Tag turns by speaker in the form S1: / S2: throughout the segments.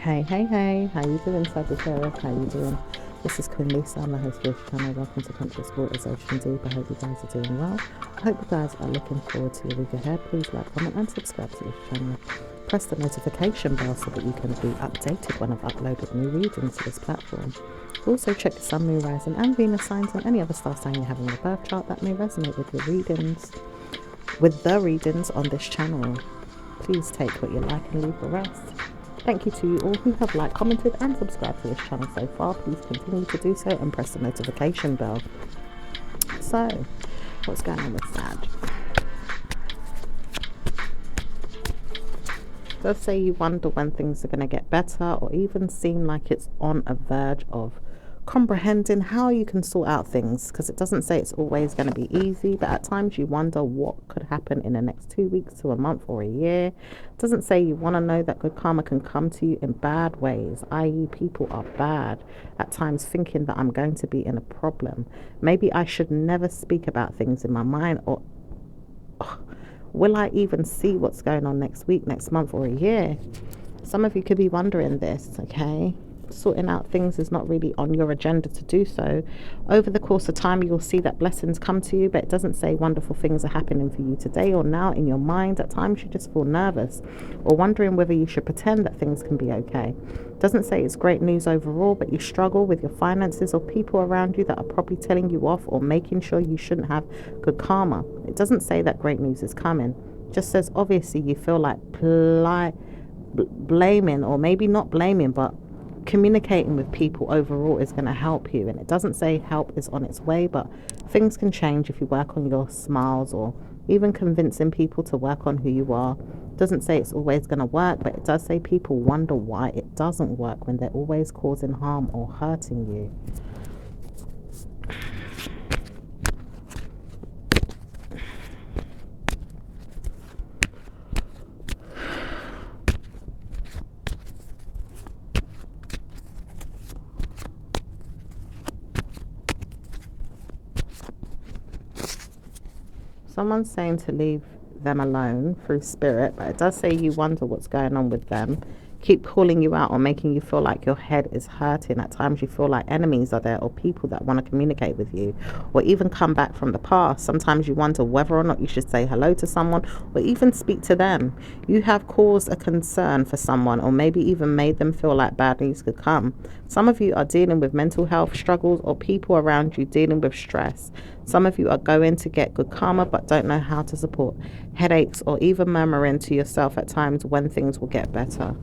S1: Hey, how you doing, Sagittarius? How you doing? This is Queen Lisa. I'm the host of this channel. Welcome to Conscious Waters Ocean Deep. I hope you guys are doing well. I hope you guys are looking forward to your week ahead. Please like, comment and subscribe to this channel. Press the notification bell so that you can be updated when I've uploaded new readings to this platform. Also check the Sun, Moon, Rising and Venus signs and any other star sign you have in your birth chart that may resonate with your readings, the readings on this channel. Please take what you like and leave the rest. Thank you to you all who have liked, commented and subscribed to this channel so far. Please continue to do so and press the notification bell. So, what's going on with Sag? Does say you wonder when things are going to get better, or even seem like it's on a verge of comprehending how you can sort out things, because it doesn't say it's always going to be easy, but at times you wonder what could happen in the next 2 weeks to a month or a year. It doesn't say you want to know that good karma can come to you in bad ways, i.e. people are bad at times, thinking that I'm going to be in a problem. Maybe I should never speak about things in my mind, or will I even see what's going on next week, next month or a year? Some of you could be wondering this, okay? Sorting out things is not really on your agenda to do so. Over the course of time, you'll see that blessings come to you, but it doesn't say wonderful things are happening for you today or now in your mind. At times you just feel nervous or wondering whether you should pretend that things can be okay. It doesn't say it's great news overall, but you struggle with your finances or people around you that are probably telling you off or making sure you shouldn't have good karma. It doesn't say that great news is coming. It just says obviously you feel like blaming, or maybe not blaming, but communicating with people overall is going to help you. And it doesn't say help is on its way, but things can change if you work on your smiles or even convincing people to work on who you are. It doesn't say it's always going to work, but it does say people wonder why it doesn't work when they're always causing harm or hurting you. Someone's saying to leave them alone through spirit, but it does say you wonder what's going on with them. Keep calling you out or making you feel like your head is hurting. At times you feel like enemies are there, or people that want to communicate with you, or even come back from the past. Sometimes you wonder whether or not you should say hello to someone or even speak to them. You have caused a concern for someone, or maybe even made them feel like bad news could come. Some of you are dealing with mental health struggles, or people around you dealing with stress. Some of you are going to get good karma but don't know how to support headaches, or even murmuring to yourself at times when things will get better.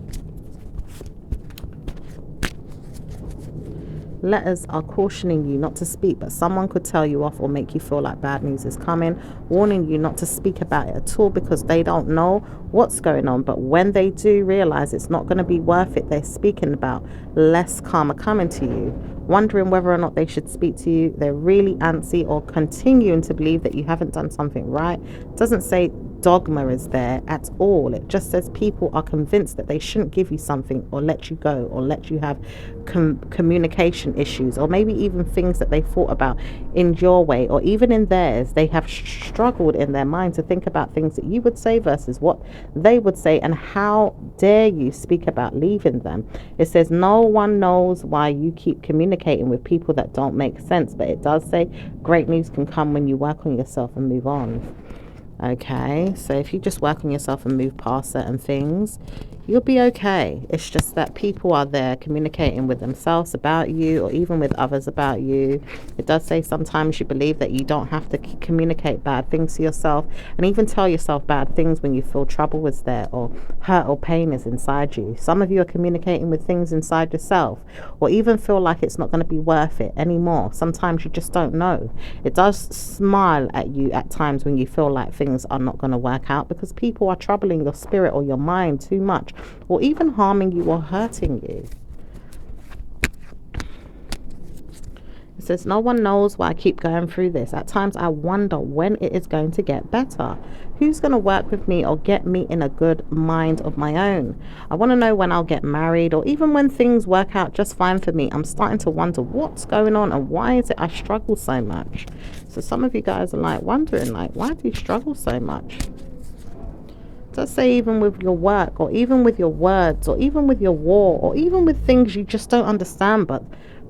S1: Letters are cautioning you not to speak, but someone could tell you off or make you feel like bad news is coming, warning you not to speak about it at all because they don't know what's going on. But when they do realize it's not going to be worth it, they're speaking about less karma coming to you, wondering whether or not they should speak to you. They're really antsy or continuing to believe that you haven't done something right. It doesn't say dogma is there at all. It just says people are convinced that they shouldn't give you something or let you go or let you have communication issues, or maybe even things that they thought about in your way or even in theirs. They have struggled in their mind to think about things that you would say versus what they would say, and how dare you speak about leaving them. It says no one knows why you keep communicating with people that don't make sense, but it does say great news can come when you work on yourself and move on. Okay, so if you just work on yourself and move past certain things, you'll be okay. It's just that people are there communicating with themselves about you, or even with others about you. It does say sometimes you believe that you don't have to communicate bad things to yourself, and even tell yourself bad things when you feel trouble is there, or hurt or pain is inside you. Some of you are communicating with things inside yourself, or even feel like it's not going to be worth it anymore. Sometimes you just don't know. It does smile at you at times when you feel like things are not going to work out because people are troubling your spirit or your mind too much, or even harming you or hurting you. It says no one knows why I keep going through this. At times I wonder when it is going to get better. Who's going to work with me or get me in a good mind of my own? I want to know when I'll get married, or even when things work out just fine for me. I'm starting to wonder what's going on and why is it I struggle so much. So some of you guys are like wondering, like, why do you struggle so much? Just say even with your work, or even with your words, or even with your war, or even with things you just don't understand, but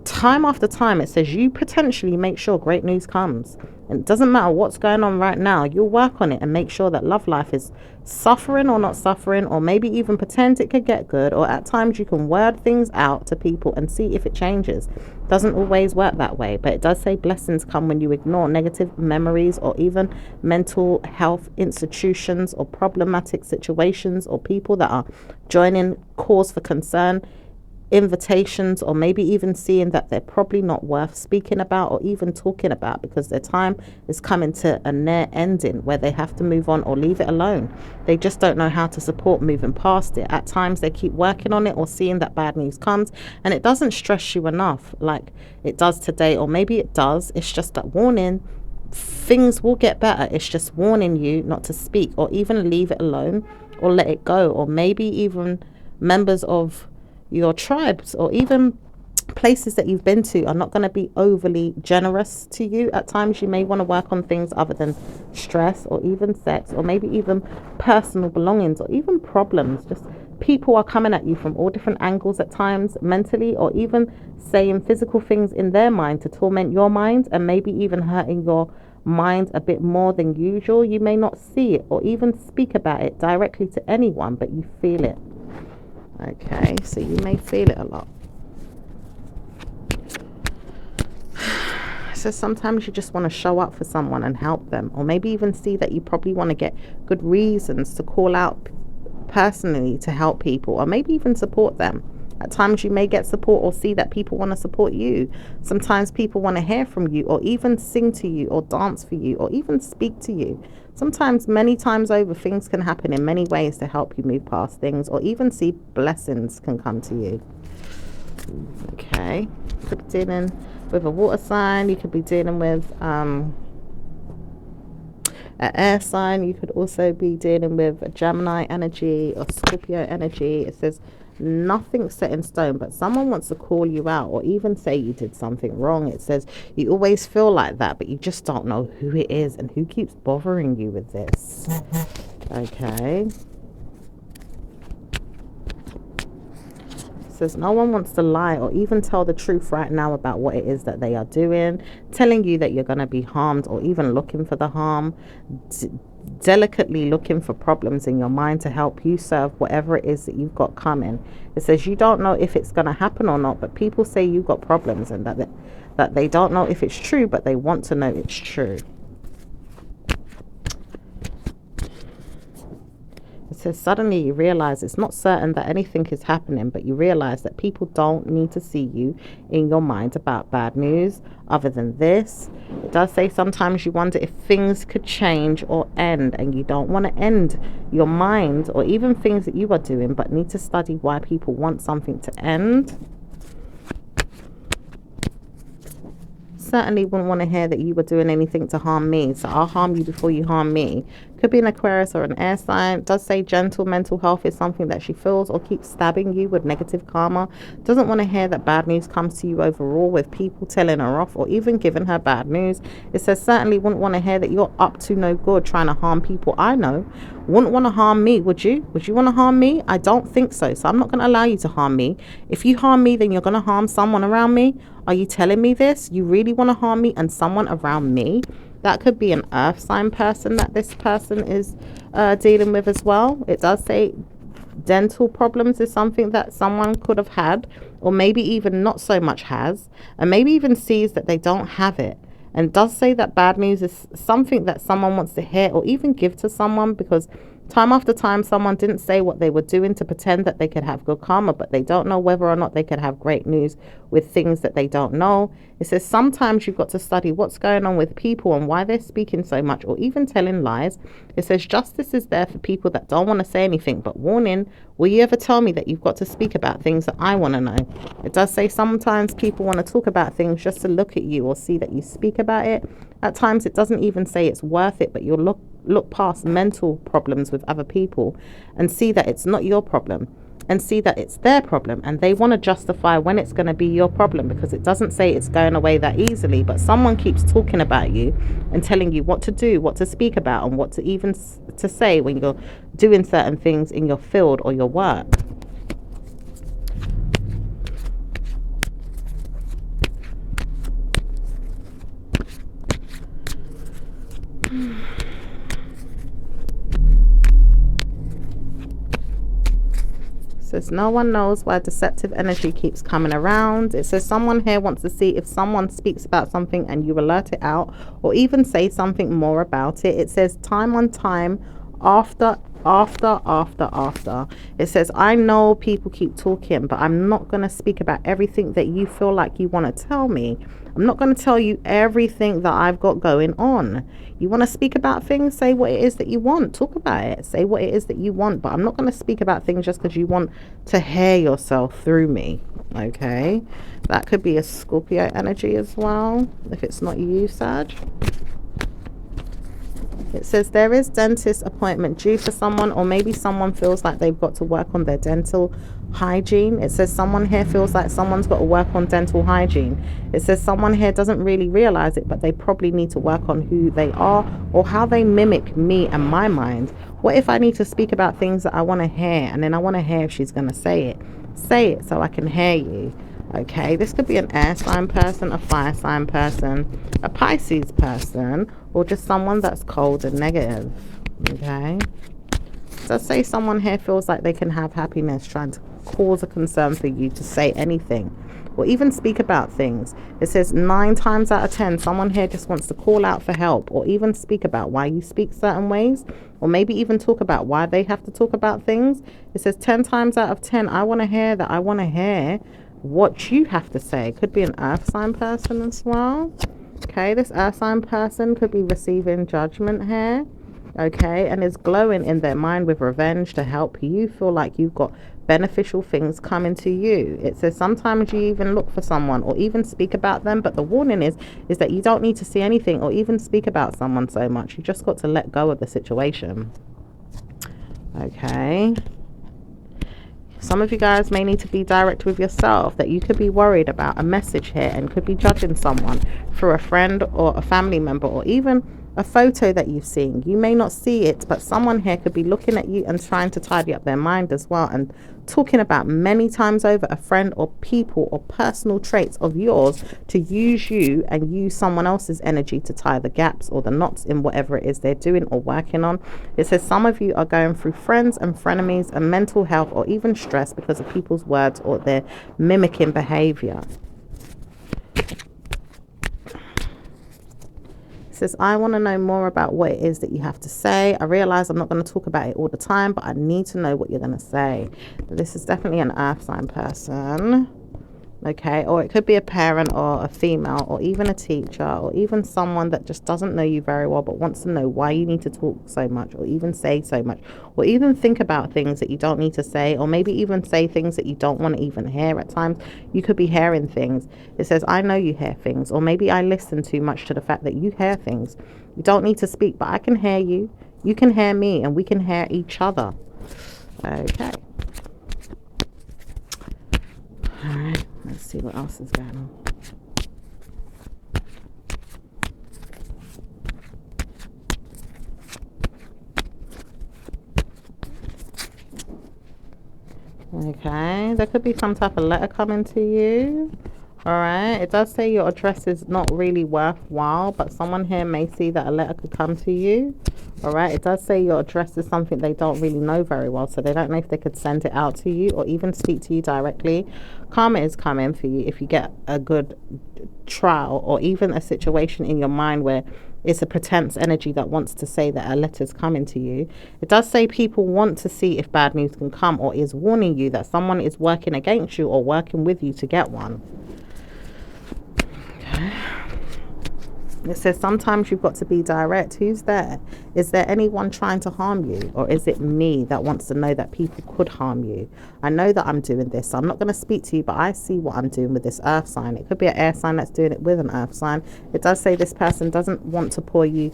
S1: time after time it says you potentially make sure great news comes. And it doesn't matter what's going on right now, you'll work on it and make sure that love life is suffering or not suffering, or maybe even pretend it could get good, or at times you can word things out to people and see if it changes. Doesn't always work that way, but it does say blessings come when you ignore negative memories, or even mental health institutions, or problematic situations, or people that are joining cause for concern, invitations, or maybe even seeing that they're probably not worth speaking about or even talking about, because their time is coming to a near ending where they have to move on or leave it alone. They just don't know how to support moving past it. At times they keep working on it, or seeing that bad news comes and it doesn't stress you enough like it does today, or maybe it does. It's just that warning, things will get better. It's just warning you not to speak, or even leave it alone, or let it go, or maybe even members of your tribes, or even places that you've been to, are not going to be overly generous to you. At times you may want to work on things other than stress, or even sex, or maybe even personal belongings, or even problems. Just people are coming at you from all different angles at times, mentally, or even saying physical things in their mind to torment your mind, and maybe even hurting your mind a bit more than usual. You may not see it or even speak about it directly to anyone, but you feel it. Okay, so you may feel it a lot. So sometimes you just want to show up for someone and help them, or maybe even see that you probably want to get good reasons to call out personally to help people, or maybe even support them. At times you may get support, or see that people want to support you. Sometimes people want to hear from you, or even sing to you, or dance for you, or even speak to you. Sometimes, many times over, things can happen in many ways to help you move past things, or even see blessings can come to you. Okay, could be dealing with a water sign. You could be dealing with an air sign. You could also be dealing with a Gemini energy or Scorpio energy. It says nothing set in stone, but someone wants to call you out, or even say you did something wrong. It says you always feel like that, but you just don't know who it is and who keeps bothering you with this. Okay, says no one wants to lie or even tell the truth right now about what it is that they are doing, telling you that you're going to be harmed, or even looking for the harm, delicately looking for problems in your mind to help you serve whatever it is that you've got coming. It says you don't know if it's going to happen or not, but people say you've got problems, and that they don't know if it's true, but they want to know it's true. It says suddenly you realize it's not certain that anything is happening, but you realize that people don't need to see you in your mind about bad news other than this. It does say sometimes you wonder if things could change or end, and you don't want to end your mind or even things that you are doing, but need to study why people want something to end. Certainly wouldn't want to hear that you were doing anything to harm me, so I'll harm you before you harm me. Could be an Aquarius or an air sign. It does say gentle mental health is something that she feels, or keeps stabbing you with negative karma. Doesn't want to hear that bad news comes to you overall, with people telling her off or even giving her bad news. It says certainly wouldn't want to hear that you're up to no good trying to harm people I know. Wouldn't want to harm me, would you? Would you want to harm me? I don't think so. So I'm not going to allow you to harm me. If you harm me, then you're going to harm someone around me. Are you telling me this? You really want to harm me and someone around me? That could be an earth sign person that this person is dealing with as well. It does say dental problems is something that someone could have had, or maybe even not so much has, and maybe even sees that they don't have it. And does say that bad news is something that someone wants to hear or even give to someone, because time after time someone didn't say what they were doing to pretend that they could have good karma, but they don't know whether or not they could have great news with things that they don't know. It says sometimes you've got to study what's going on with people and why they're speaking so much or even telling lies. It says justice is there for people that don't want to say anything, but warning, will you ever tell me that you've got to speak about things that I want to know? It does say sometimes people want to talk about things just to look at you or see that you speak about it. At times it doesn't even say it's worth it, but you'll look past mental problems with other people and see that it's not your problem. and see that it's their problem, and they want to justify when it's going to be your problem, because it doesn't say it's going away that easily. But someone keeps talking about you and telling you what to do, what to speak about, and what to even to say when you're doing certain things in your field or your work. Says no one knows why deceptive energy keeps coming around. It says someone here wants to see if someone speaks about something and you alert it out, or even say something more about it. It says time on time, after. It says I know people keep talking, but I'm not going to speak about everything that you feel like you want to tell me. I'm not going to tell you everything that I've got going on. You want to speak about things, say what it is that you want. Talk about it. Say what it is that you want. But I'm not going to speak about things just because you want to hear yourself through me. Okay? That could be a Scorpio energy as well, if it's not you, Sag. It says there is dentist appointment due for someone, or maybe someone feels like they've got to work on their dental hygiene. It says someone here feels like someone's got to work on dental hygiene. It says someone here doesn't really realize it, but they probably need to work on who they are or how they mimic me and my mind. What if I need to speak about things that I want to hear, and then I want to hear if she's going to say it? Say it so I can hear you. Okay, this could be an air sign person, a fire sign person, a Pisces person, or just someone that's cold and negative. Okay, so say someone here feels like they can have happiness trying to cause a concern for you to say anything or even speak about things. It says 9 times out of 10 someone here just wants to call out for help, or even speak about why you speak certain ways, or maybe even talk about why they have to talk about things. It says 10 times out of 10 I want to hear that. I want to hear what you have to say. Could be an earth sign person as well. Okay, this earth sign person could be receiving judgment here. Okay, and is glowing in their mind with revenge to help you feel like you've got beneficial things coming to you. It says sometimes you even look for someone or even speak about them, but the warning is that you don't need to see anything or even speak about someone so much. You just got to let go of the situation. Okay, some of you guys may need to be direct with yourself, that you could be worried about a message here and could be judging someone through a friend or a family member, or even a photo that you've seen. You may not see it, but someone here could be looking at you and trying to tidy up their mind as well, and talking about many times over a friend or people or personal traits of yours to use you and use someone else's energy to tie the gaps or the knots in whatever it is they're doing or working on. It says some of you are going through friends and frenemies and mental health or even stress because of people's words or their mimicking behavior. Says I want to know more about what it is that you have to say. I realize I'm not going to talk about it all the time, but I need to know what you're going to say. This is definitely an earth sign person. Okay, or it could be a parent or a female or even a teacher or even someone that just doesn't know you very well but wants to know why you need to talk so much or even say so much, or even think about things that you don't need to say, or maybe even say things that you don't want to even hear. At times you could be hearing things. It says I know you hear things, or maybe I listen too much to the fact that you hear things. You don't need to speak, but I can hear you, you can hear me, and we can hear each other. Okay, all right, let's see what else is going on. Okay, there could be some type of letter coming to you. All right, it does say your address is not really worthwhile, but someone here may see that a letter could come to you. All right, it does say your address is something they don't really know very well, so they don't know if they could send it out to you or even speak to you directly. Karma is coming for you if you get a good trial or even a situation in your mind where it's a pretense energy that wants to say that a letter's coming to you. It does say people want to see if bad news can come, or is warning you that someone is working against you or working with you to get one. Okay. It says sometimes you've got to be direct. Who's there? Is there anyone trying to harm you? Or is it me that wants to know that people could harm you? I know that I'm doing this, so I'm not going to speak to you, but I see what I'm doing with this earth sign. It could be an air sign that's doing it with an earth sign. It does say this person doesn't want to pour you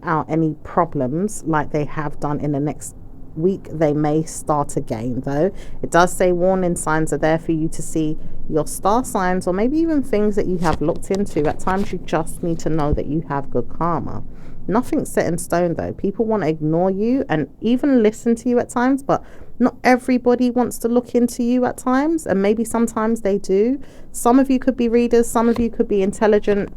S1: out any problems like they have done in the next week they may start again, though. It does say warning signs are there for you to see your star signs, or maybe even things that you have looked into. At times you just need to know that you have good karma. Nothing's set in stone, though. People want to ignore you and even listen to you at times, but not everybody wants to look into you at times, and maybe sometimes they do. Some of you could be readers, some of you could be intelligent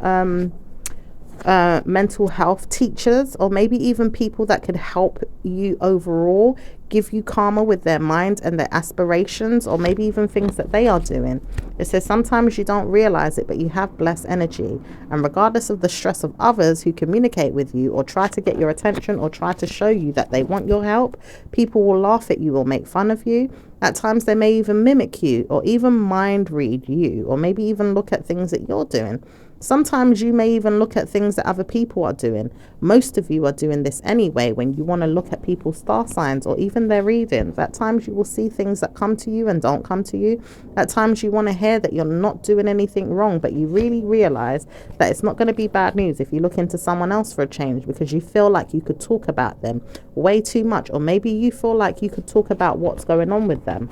S1: mental health teachers, or maybe even people that could help you overall, give you karma with their mind and their aspirations, or maybe even things that they are doing. It says sometimes you don't realize it, but you have blessed energy, and regardless of the stress of others who communicate with you or try to get your attention or try to show you that they want your help, people will laugh at you or make fun of you. At times they may even mimic you or even mind read you, or maybe even look at things that you're doing. Sometimes you may even look at things that other people are doing. Most of you are doing this anyway when you want to look at people's star signs or even their readings. At times you will see things that come to you and don't come to you. At times you want to hear that you're not doing anything wrong, but you really realize that it's not going to be bad news if you look into someone else for a change, because you feel like you could talk about them way too much, or maybe you feel like you could talk about what's going on with them.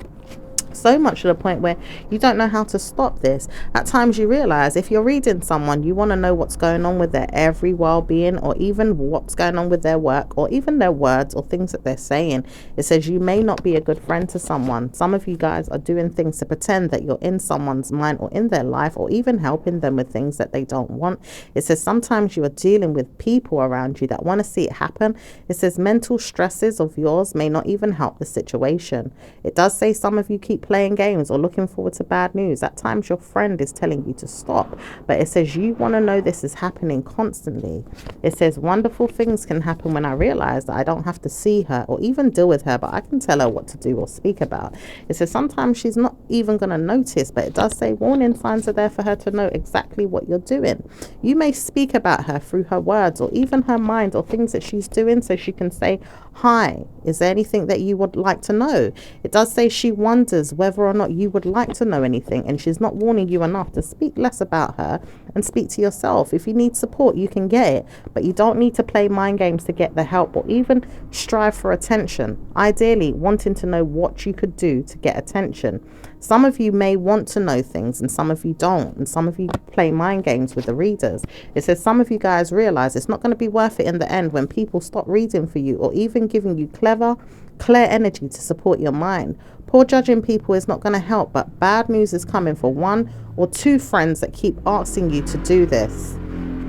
S1: So much to the point where you don't know how to stop this. At times you realize if you're reading someone, you want to know what's going on with their every well-being, or even what's going on with their work, or even their words or things that they're saying. It says you may not be a good friend to someone. Some of you guys are doing things to pretend that you're in someone's mind or in their life, or even helping them with things that they don't want. It says sometimes you are dealing with people around you that want to see it happen. It says mental stresses of yours may not even help the situation. It does say some of you keep playing games or looking forward to bad news. At times your friend is telling you to stop, but it says you want to know this is happening constantly. It says wonderful things can happen when I realize that I don't have to see her or even deal with her, but I can tell her what to do or speak about. It says sometimes she's not even going to notice, but it does say warning signs are there for her to know exactly what you're doing. You may speak about her through her words or even her mind or things that she's doing, so she can say, hi, is there anything that you would like to know? It does say she wonders whether or not you would like to know anything, and she's not warning you enough to speak less about her and speak to yourself. If you need support, you can get it, but you don't need to play mind games to get the help or even strive for attention. Ideally, wanting to know what you could do to get attention. Some of you may want to know things and some of you don't, and some of you play mind games with the readers. It says some of you guys realize it's not going to be worth it in the end when people stop reading for you or even giving you clear energy to support your mind. Poor judging people is not going to help, but bad news is coming for one or two friends that keep asking you to do this.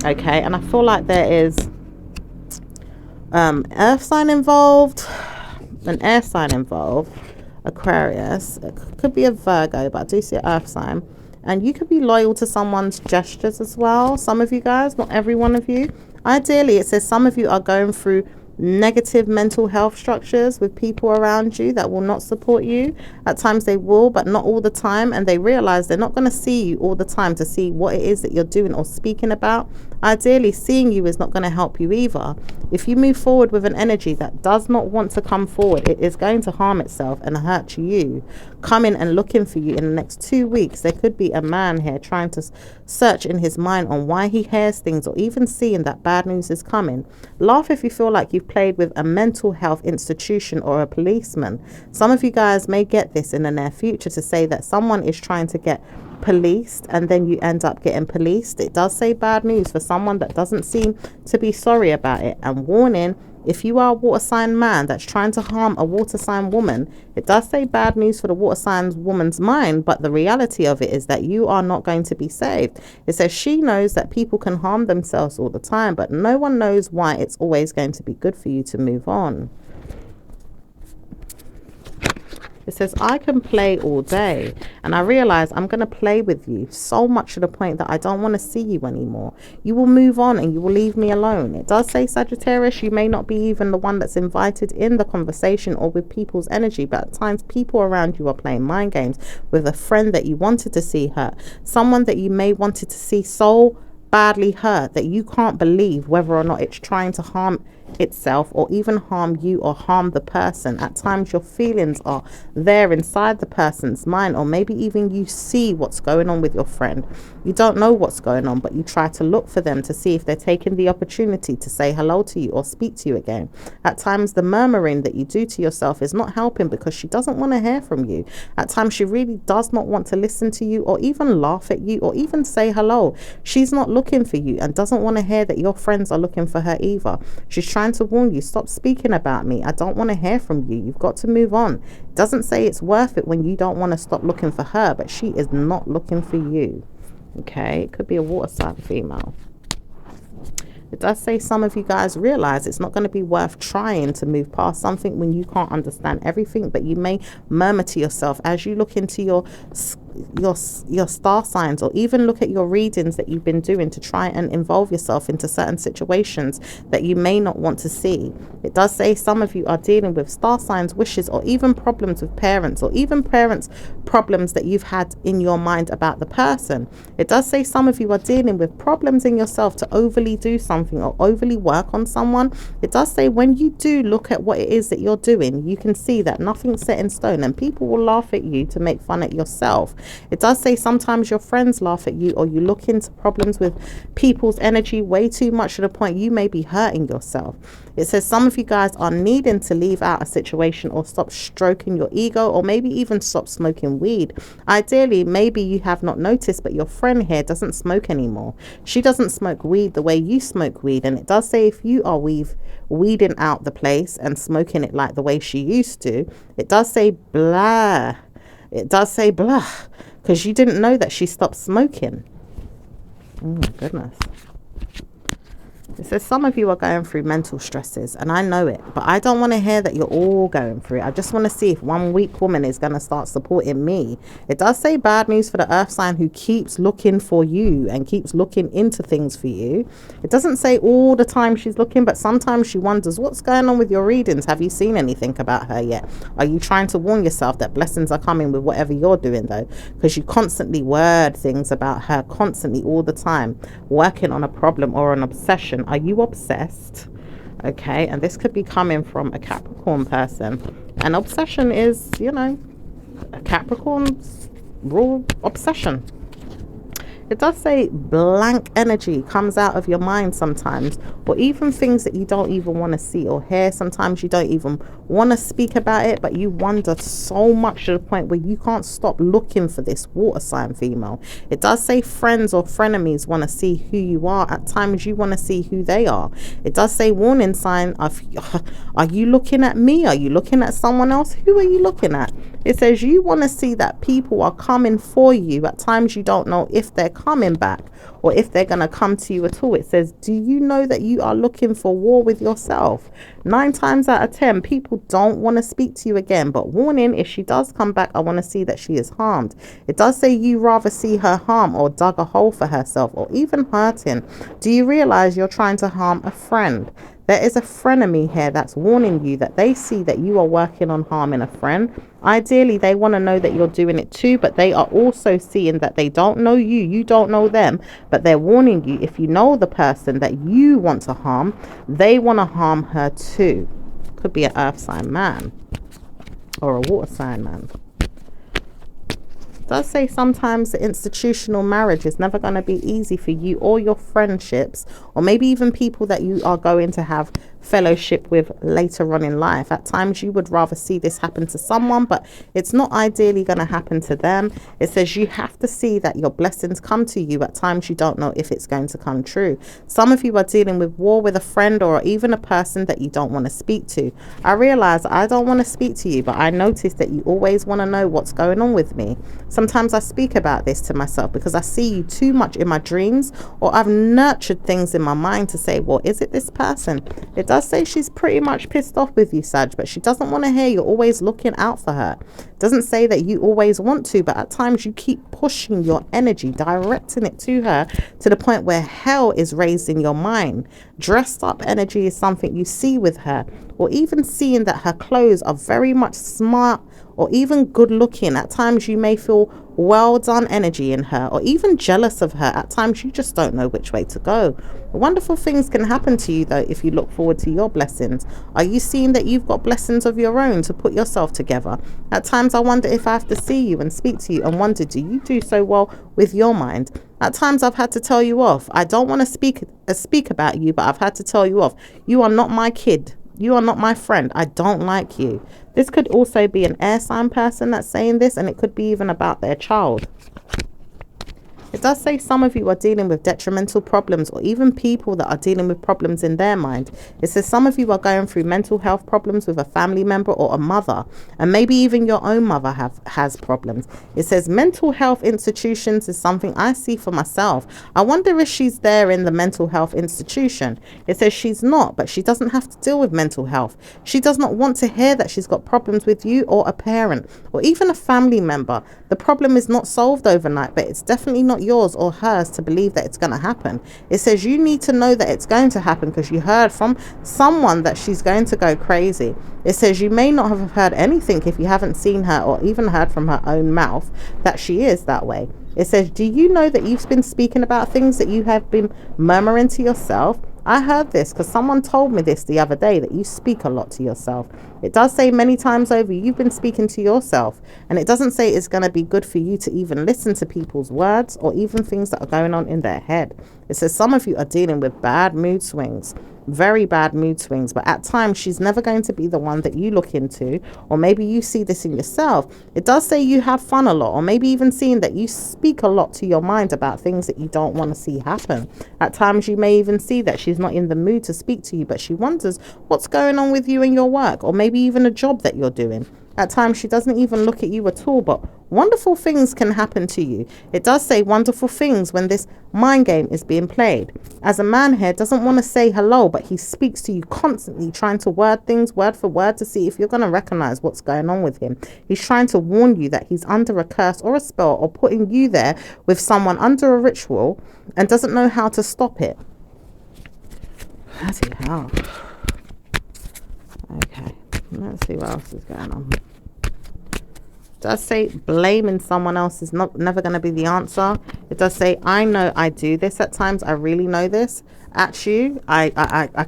S1: Okay, and I feel like there is earth sign involved, an air sign involved, Aquarius. It could be a Virgo, but I do see an earth sign. And you could be loyal to someone's gestures as well. Some of you guys, not every one of you. Ideally, it says some of you are going through negative mental health structures with people around you that will not support you. At times they will, but not all the time, and they realize they're not going to see you all the time to see what it is that you're doing or speaking about. Ideally, seeing you is not going to help you either. If you move forward with an energy that does not want to come forward, it is going to harm itself and hurt you. Coming and looking for you in the next 2 weeks. There could be a man here trying to search in his mind on why he hears things, or even seeing that bad news is coming. Laugh if you feel like you've played with a mental health institution or a policeman. Some of you guys may get this in the near future to say that someone is trying to get policed and then you end up getting policed. It does say bad news for someone that doesn't seem to be sorry about it. And warning, if you are a water sign man that's trying to harm a water sign woman, it does say bad news for the water sign woman's mind, but the reality of it is that you are not going to be saved. It says she knows that people can harm themselves all the time, but no one knows why it's always going to be good for you to move on. It says, I can play all day, and I realize I'm going to play with you so much to the point that I don't want to see you anymore. You will move on and you will leave me alone. It does say, Sagittarius, you may not be even the one that's invited in the conversation or with people's energy, but at times people around you are playing mind games with a friend that you wanted to see hurt, someone that you may wanted to see so badly hurt that you can't believe whether or not it's trying to harm itself, or even harm you or harm the person. At times your feelings are there inside the person's mind, or maybe even you see what's going on with your friend. You don't know what's going on, but you try to look for them to see if they're taking the opportunity to say hello to you or speak to you again. At times the murmuring that you do to yourself is not helping, because she doesn't want to hear from you. At times she really does not want to listen to you or even laugh at you or even say hello. She's not looking for you and doesn't want to hear that your friends are looking for her either. She's trying to warn you, stop speaking about me. I don't want to hear from you. You've got to move on. It doesn't say it's worth it when you don't want to stop looking for her, but she is not looking for you. Okay, it could be a water sign female. It does say some of you guys realize it's not going to be worth trying to move past something when you can't understand everything, but you may murmur to yourself as you look into your star signs, or even look at your readings that you've been doing to try and involve yourself into certain situations that you may not want to see. It does say some of you are dealing with star signs, wishes, or even problems with parents, or even parents problems that you've had in your mind about the person. It does say some of you are dealing with problems in yourself to overly do something or overly work on someone. It does say when you do look at what it is that you're doing, you can see that nothing's set in stone, and people will laugh at you to make fun at yourself. It does say sometimes your friends laugh at you, or you look into problems with people's energy way too much to the point you may be hurting yourself. It says some of you guys are needing to leave out a situation or stop stroking your ego, or maybe even stop smoking weed. Ideally, maybe you have not noticed, but your friend here doesn't smoke anymore. She doesn't smoke weed the way you smoke weed. And it does say if you are weeding out the place and smoking it like the way she used to, it does say blah. It does say blah, because you didn't know that she stopped smoking. Oh my goodness. It says some of you are going through mental stresses, and I know it, but I don't want to hear that you're all going through it. I just want to see if one weak woman is going to start supporting me. It does say bad news for the earth sign who keeps looking for you and keeps looking into things for you. It doesn't say all the time she's looking, but sometimes she wonders what's going on with your readings. Have you seen anything about her yet? Are you trying to warn yourself that blessings are coming with whatever you're doing, though? Because you constantly word things about her, constantly, all the time, working on a problem or an obsession. Are you obsessed? Okay, and this could be coming from a Capricorn person. And obsession is, you know, a Capricorn's raw obsession. It does say blank energy comes out of your mind sometimes, or even things that you don't even want to see or hear. Sometimes you don't even want to speak about it, but you wonder so much to the point where you can't stop looking for this water sign female. It does say friends or frenemies want to see who you are. At times you want to see who they are. It does say warning sign of, are you looking at me? Are you looking at someone else? Who are you looking at? It says you want to see that people are coming for you. At times you don't know if they're coming back or if they're going to come to you at all. It says, do you know that you are looking for war with yourself? 9 times out of 10, people don't want to speak to you again. But warning, if she does come back, I want to see that she is harmed. It does say you rather see her harm or dug a hole for herself or even hurting. Do you realize you're trying to harm a friend? There is a frenemy here that's warning you that they see that you are working on harming a friend. Ideally, they want to know that you're doing it too, but they are also seeing that they don't know you, you don't know them, but they're warning you if you know the person that you want to harm, they want to harm her too. Could be an earth sign man or a water sign man. It does say sometimes the institutional marriage is never going to be easy for you or your friendships, or maybe even people that you are going to have fellowship with later on in life. At times you would rather see this happen to someone, but it's not ideally going to happen to them. It says you have to see that your blessings come to you. At times you don't know if it's going to come true. Some of you are dealing with war with a friend or even a person that you don't want to speak to. I realize I don't want to speak to you, but I notice that you always want to know what's going on with me. Sometimes I speak about this to myself because I see you too much in my dreams, or I've nurtured things in my mind to say, well, is it this person? It does say she's pretty much pissed off with you, Sag, but she doesn't want to hear you're always looking out for her. Doesn't say that you always want to, but at times you keep pushing your energy, directing it to her to the point where hell is raised in your mind. Dressed up energy is something you see with her, or even seeing that her clothes are very much smart or even good looking. At times you may feel well done energy in her, or even jealous of her. At times you just don't know which way to go. Wonderful things can happen to you though if you look forward to your blessings. Are you seeing that you've got blessings of your own to put yourself together? At times I wonder if I have to see you and speak to you and wonder, do you do so well with your mind? At times I've had to tell you off. I don't want to speak about you, but I've had to tell you off. You are not my kid. You are not my friend. I don't like you. This could also be an air sign person that's saying this, and it could be even about their child. It does say some of you are dealing with detrimental problems, or even people that are dealing with problems in their mind. It says some of you are going through mental health problems with a family member or a mother, and maybe even your own mother has problems. It says mental health institutions is something I see for myself. I wonder if she's there in the mental health institution. It says she's not, but she doesn't have to deal with mental health. She does not want to hear that she's got problems with you or a parent or even a family member. The problem is not solved overnight, but it's definitely not yours or hers to believe that it's going to happen. It says you need to know that it's going to happen because you heard from someone that she's going to go crazy. It says you may not have heard anything if you haven't seen her or even heard from her own mouth that she is that way. It says, do you know that you've been speaking about things that you have been murmuring to yourself? I heard this because someone told me this the other day, that you speak a lot to yourself. It does say many times over you've been speaking to yourself, and it doesn't say it's going to be good for you to even listen to people's words or even things that are going on in their head. It says some of you are dealing with bad mood swings, very bad mood swings, but at times she's never going to be the one that you look into, or maybe you see this in yourself. It does say you have fun a lot, or maybe even seeing that you speak a lot to your mind about things that you don't want to see happen. At times you may even see that she's not in the mood to speak to you, but she wonders what's going on with you in your work, or maybe even a job that you're doing. At times she doesn't even look at you at all, but wonderful things can happen to you. It does say wonderful things when this mind game is being played. As a man here doesn't want to say hello, but he speaks to you constantly, trying to word things word for word to see if you're going to recognize what's going on with him. He's trying to warn you that he's under a curse or a spell, or putting you there with someone under a ritual and doesn't know how to stop it. Bloody hell. Okay, let's see what else is going on. It does say blaming someone else is never going to be the answer. It does say, I know I do this at times. I really know this at you. I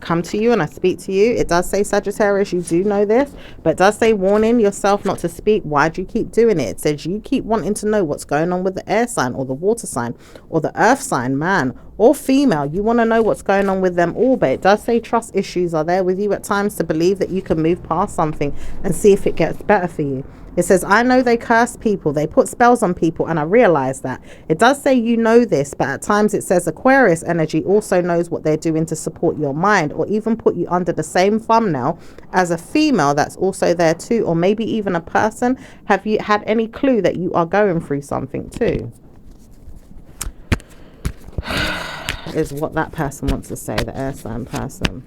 S1: come to you and I speak to you. It does say, Sagittarius, you do know this, but it does say warning yourself not to speak. Why do you keep doing it? It says you keep wanting to know what's going on with the air sign or the water sign or the earth sign, man or female. You want to know what's going on with them all, but it does say trust issues are there with you at times to believe that you can move past something and see if it gets better for you. It says, I know they curse people, they put spells on people, and I realize that. It does say you know this, but at times it says Aquarius energy also knows what they're doing to support your mind, or even put you under the same thumbnail as a female that's also there too, or maybe even a person. Have you had any clue that you are going through something too? Is what that person wants to say, the air sign person.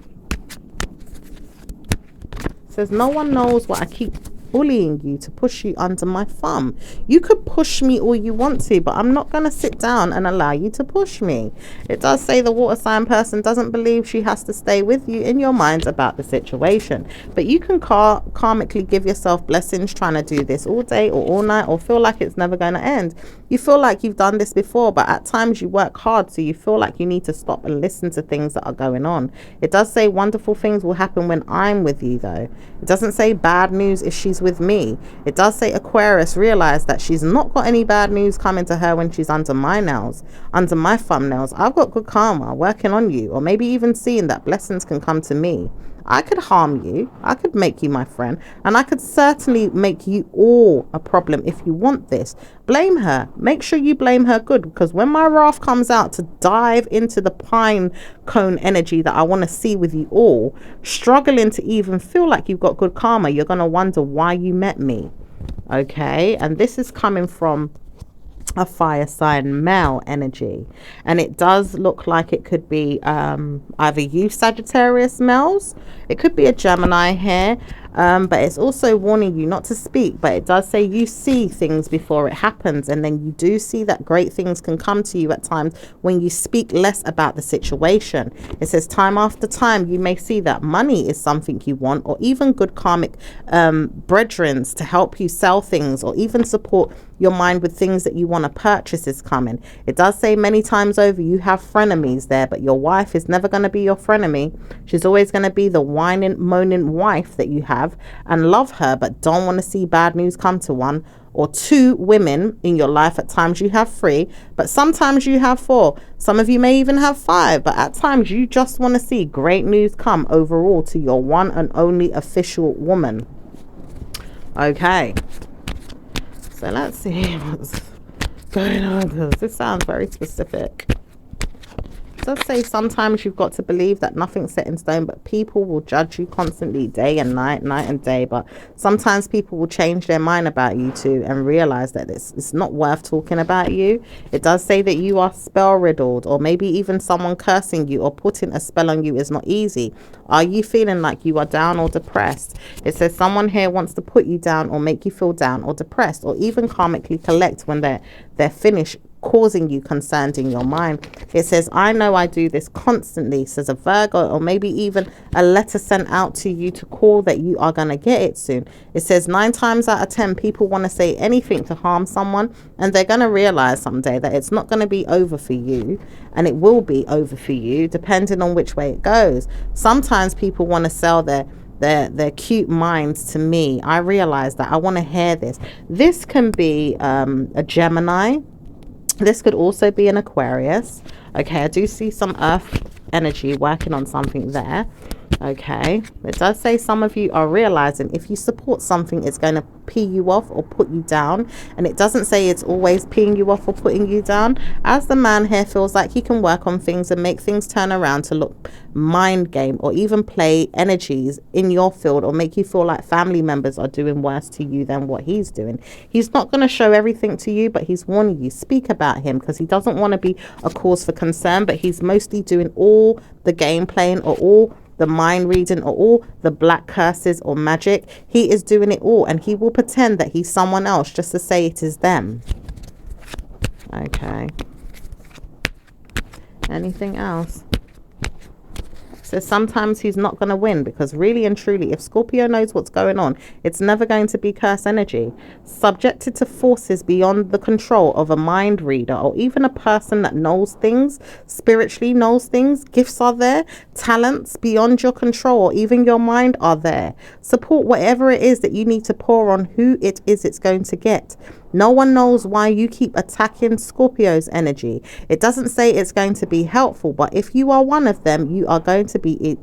S1: It says, no one knows what I keep bullying you to push you under my thumb. You could push me all you want to, but I'm not going to sit down and allow you to push me. It does say the water sign person doesn't believe she has to stay with you in your mind about the situation, but you can karmically give yourself blessings trying to do this all day or all night, or feel like it's never going to end. You feel like you've done this before, but at times you work hard, so you feel like you need to stop and listen to things that are going on. It does say wonderful things will happen when I'm with you though. It doesn't say bad news if she's with me. It does say Aquarius realize that she's not got any bad news coming to her when she's under my nails, under my thumbnails. I've got good karma working on you, or maybe even seeing that blessings can come to me. I could harm you, I could make you my friend, and I could certainly make you all a problem if you want this. Blame her. Make sure you blame her good, because when my wrath comes out to dive into the pine cone energy that I want to see with you all, struggling to even feel like you've got good karma, you're going to wonder why you met me. Okay, and this is coming from a fire sign male energy, and it does look like it could be either you Sagittarius males, it could be a Gemini here, But it's also warning you not to speak, but it does say you see things before it happens, and then you do see that great things can come to you at times when you speak less about the situation. It says time after time you may see that money is something you want, or even good karmic brethren to help you sell things, or even support your mind with things that you want to purchase is coming. It does say many times over you have frenemies there, but your wife is never going to be your frenemy. She's always going to be the whining, moaning wife that you have and love her, but don't want to see bad news come to one or two women in your life. At times you have 3, but sometimes you have 4. Some of you may even have 5, but at times you just want to see great news come overall to your one and only official woman. Okay. So let's see what's going on, because this sounds very specific. It does say sometimes you've got to believe that nothing's set in stone, but people will judge you constantly, day and night, night and day. But sometimes people will change their mind about you too and realize that it's not worth talking about you. It does say that you are spell riddled, or maybe even someone cursing you or putting a spell on you is not easy. Are you feeling like you are down or depressed? It says someone here wants to put you down or make you feel down or depressed, or even karmically collect when they're finished causing you concerns in your mind. It says, I know I do this constantly, says a Virgo, or maybe even a letter sent out to you to call that you are going to get it soon. It says 9 times out of 10 people want to say anything to harm someone, and they're going to realize someday that it's not going to be over for you, and it will be over for you depending on which way it goes. Sometimes people want to sell their cute minds to me. I realize that. I want to hear this. This can be a Gemini. This could also be an Aquarius. Okay, I do see some earth energy working on something there. Okay, it does say some of you are realizing if you support something, it's going to pee you off or put you down. And it doesn't say it's always peeing you off or putting you down, as the man here feels like he can work on things and make things turn around to look mind game, or even play energies in your field, or make you feel like family members are doing worse to you than what he's doing. He's not going to show everything to you, but he's warning you, speak about him, because he doesn't want to be a cause for concern, but he's mostly doing all the game playing, or all the mind reading, or all the black curses or magic. He is doing it all, and he will pretend that he's someone else just to say it is them. Okay. Anything else? So sometimes he's not going to win, because really and truly, if Scorpio knows what's going on, it's never going to be curse energy. Subjected to forces beyond the control of a mind reader, or even a person that knows things, spiritually knows things, gifts are there, talents beyond your control, or even your mind are there. Support whatever it is that you need to pour on who it is it's going to get. No one knows why you keep attacking Scorpio's energy. It doesn't say it's going to be helpful, but if you are one of them, you are going to be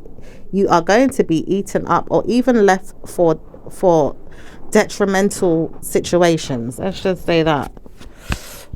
S1: eaten up, or even left for detrimental situations. Let's just say that.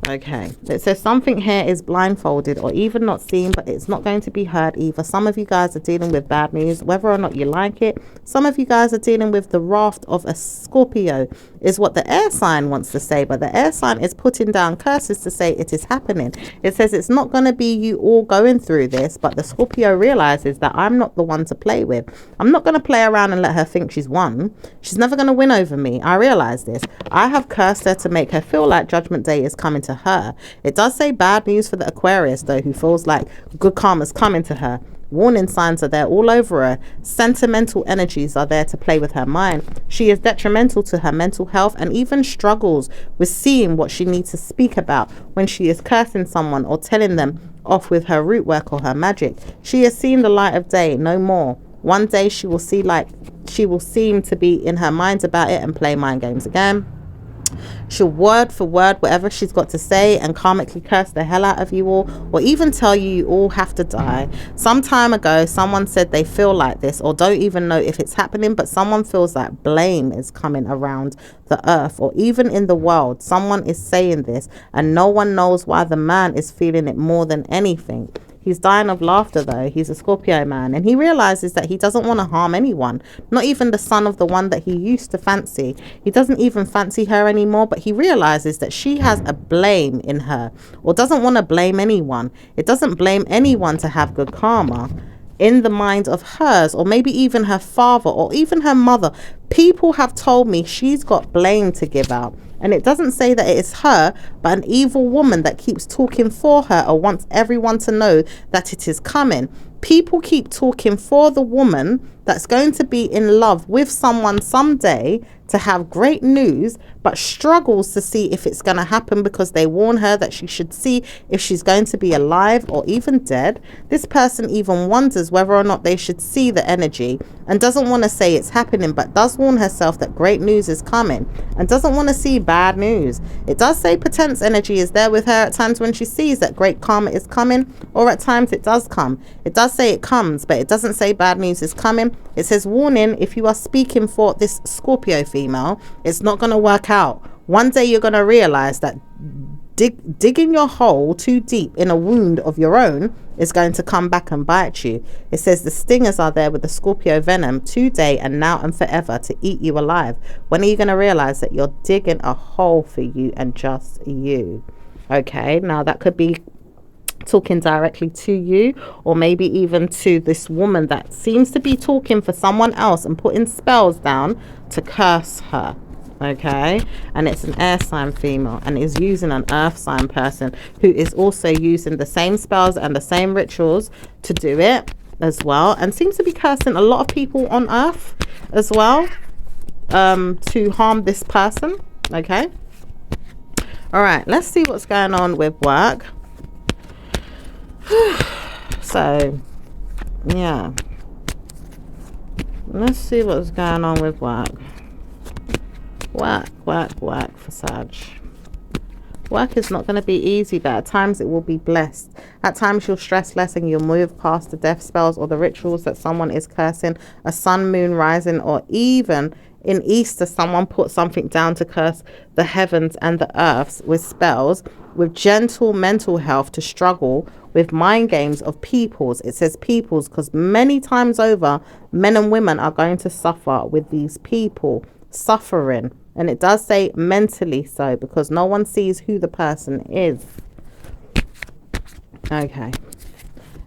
S1: Okay, it says something here is blindfolded, or even not seen, but it's not going to be heard either. Some of you guys are dealing with bad news, whether or not you like it. Some of you guys are dealing with the wrath of a Scorpio, is what the air sign wants to say, but the air sign is putting down curses to say it is happening. It says it's not going to be you all going through this, but the Scorpio realizes that I'm not the one to play with. I'm not going to play around and let her think she's won. She's never going to win over me. I realize this. I have cursed her to make her feel like Judgment Day is coming to her. It does say bad news for the Aquarius though, who feels like good karma's coming to her. Warning signs are there all over her. Sentimental energies are there to play with her mind. She is detrimental to her mental health, and even struggles with seeing what she needs to speak about when she is cursing someone or telling them off with her root work or her magic. She has seen the light of day, no more. One day she will seem to be in her mind about it and play mind games again. She'll word for word whatever she's got to say and karmically curse the hell out of you all, or even tell you all have to die. Some time ago someone said they feel like this, or don't even know if it's happening, but someone feels like blame is coming around the earth, or even in the world. Someone is saying this, and no one knows why the man is feeling it more than anything. He's dying of laughter though. He's a Scorpio man, and he realizes that he doesn't want to harm anyone, not even the son of the one that he used to fancy. He doesn't even fancy her anymore, but he realizes that she has a blame in her, or doesn't want to blame anyone. It doesn't blame anyone to have good karma. in the mind of hers, or maybe even her father, or even her mother. People have told me she's got blame to give out. And it doesn't say that it is her, but an evil woman that keeps talking for her or wants everyone to know that it is coming. People keep talking for the woman that's going to be in love with someone someday to have great news, but struggles to see if it's going to happen because they warn her that she should see if she's going to be alive or even dead. This person even wonders whether or not they should see the energy and doesn't want to say it's happening, but does warn herself that great news is coming and doesn't want to see bad news. It does say potence energy is there with her at times when she sees that great karma is coming, or at times it does come. It does say it comes, but it doesn't say bad news is coming. It says warning, if you are speaking for this Scorpio female, it's not going to work out. One day you're going to realize that digging your hole too deep in a wound of your own is going to come back and bite you. It says the stingers are there with the Scorpio venom today and now and forever to eat you alive. When are you going to realize that you're digging a hole for you and just you? Okay, now that could be talking directly to you, or maybe even to this woman that seems to be talking for someone else and putting spells down to curse her. Okay, and it's an air sign female and is using an earth sign person who is also using the same spells and the same rituals to do it as well, and seems to be cursing a lot of people on earth as well, to harm this person. Okay, all right, let's see what's going on with work. So yeah, let's see what's going on with work. Work for Sag. Work is not going to be easy, but at times it will be blessed. At times you'll stress less and you'll move past the death spells or the rituals that someone is cursing, a sun, moon, rising, or even in Easter someone put something down to curse the heavens and the earths with spells, with gentle mental health to struggle with mind games of peoples. It says peoples because many times over, men and women are going to suffer with these people suffering. And it does say mentally so, because no one sees who the person is. Okay.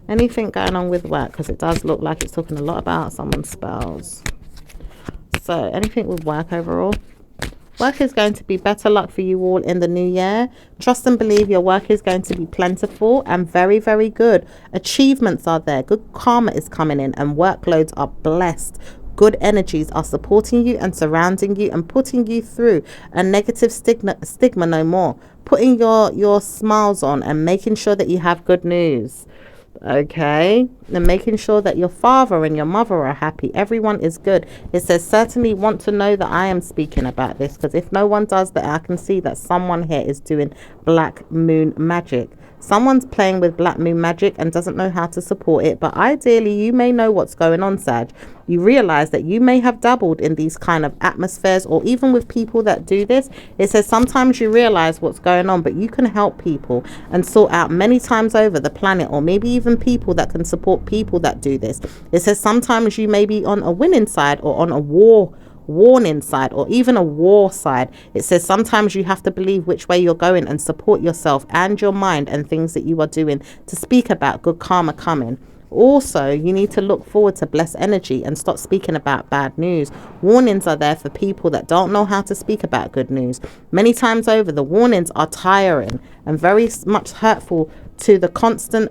S1: Anything going on with work? Because it does look like it's talking a lot about someone's spells. So anything with work overall? Work is going to be better luck for you all in the new year. Trust and believe your work is going to be plentiful and very, very good. Achievements are there. Good karma is coming in and workloads are blessed. Good energies are supporting you and surrounding you and putting you through a negative stigma no more. Putting your smiles on and making sure that you have good news. Okay, and making sure that your father and your mother are happy. Everyone is good. It says certainly want to know that I am speaking about this, because if no one does that, I can see that someone here is doing black moon magic. Someone's playing with black moon magic and doesn't know how to support it, but ideally you may know what's going on, Sag. You realize that you may have dabbled in these kind of atmospheres, or even with people that do this. It says sometimes you realize what's going on, but you can help people and sort out many times over the planet, or maybe even people that can support people that do this. It says sometimes you may be on a winning side or on a warning side, or even a war side. It says sometimes you have to believe which way you're going and support yourself and your mind and things that you are doing to speak about good karma coming. Also, you need to look forward to blessed energy and stop speaking about bad news. Warnings are there for people that don't know how to speak about good news. Many times over, the warnings are tiring and very much hurtful to the constant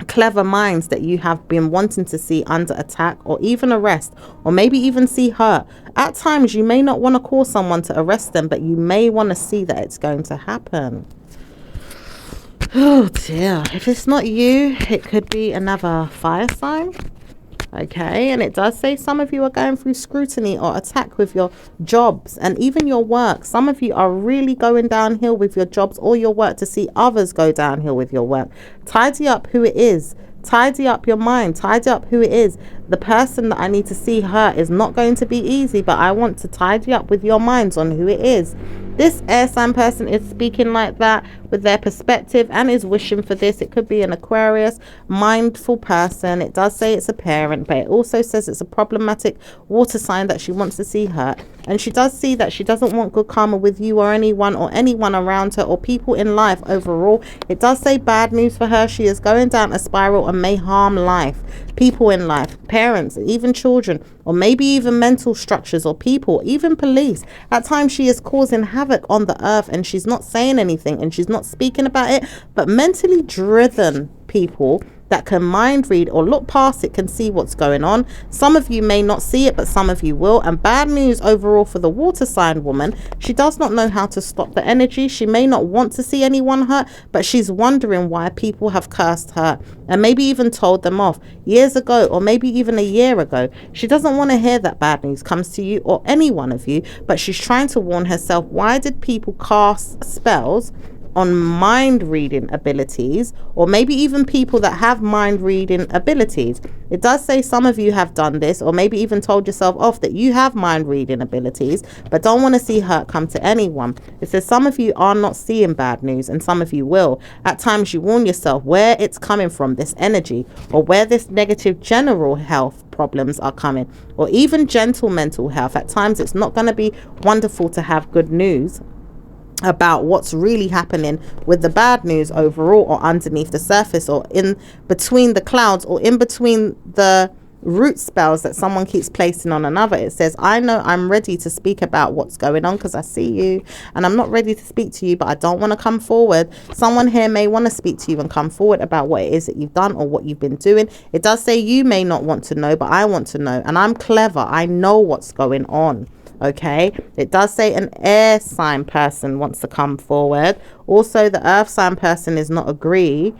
S1: clever minds that you have been wanting to see under attack or even arrest, or maybe even see hurt. At times you may not want to call someone to arrest them, but you may want to see that it's going to happen. Oh dear, if it's not you, it could be another fire sign. Okay, and it does say some of you are going through scrutiny or attack with your jobs and even your work. Some of you are really going downhill with your jobs or your work to see others go downhill with your work. Tidy up who it is. Tidy up your mind. Tidy up who it is the person that I need to see hurt is not going to be easy, but I want to tidy up with your minds on who it is. This air sign person is speaking like that with their perspective and is wishing for this. It could be an Aquarius, mindful person. It does say it's a parent, but it also says it's a problematic water sign that she wants to see hurt. And she does see that she doesn't want good karma with you or anyone around her or people in life overall. It does say bad news for her. She is going down a spiral and may harm life, people in life, parents, even children, or maybe even mental structures or people, even police. At times she is causing havoc on the earth and she's not saying anything and she's not speaking about it, but mentally driven people that can mind read or look past it can see what's going on. Some of you may not see it, but some of you will. And bad news overall for the water sign woman. She does not know how to stop the energy. She may not want to see anyone hurt, but she's wondering why people have cursed her and maybe even told them off years ago or maybe even a year ago. She doesn't want to hear that bad news comes to you or any one of you, but she's trying to warn herself. Why did people cast spells on mind reading abilities, or maybe even people that have mind reading abilities? It does say some of you have done this, or maybe even told yourself off that you have mind reading abilities, but don't want to see hurt come to anyone. It says some of you are not seeing bad news and some of you will. At times you warn yourself where it's coming from, this energy, or where this negative general health problems are coming, or even gentle mental health. At times it's not going to be wonderful to have good news about what's really happening with the bad news overall, or underneath the surface, or in between the clouds, or in between the root spells that someone keeps placing on another. It says, I know I'm ready to speak about what's going on because I see you, and I'm not ready to speak to you, but I don't want to come forward. Someone here may want to speak to you and come forward about what it is that you've done or what you've been doing. It does say you may not want to know, but I want to know, and I'm clever. I know what's going on. Okay, it does say an air sign person wants to come forward. Also, the earth sign person is not a great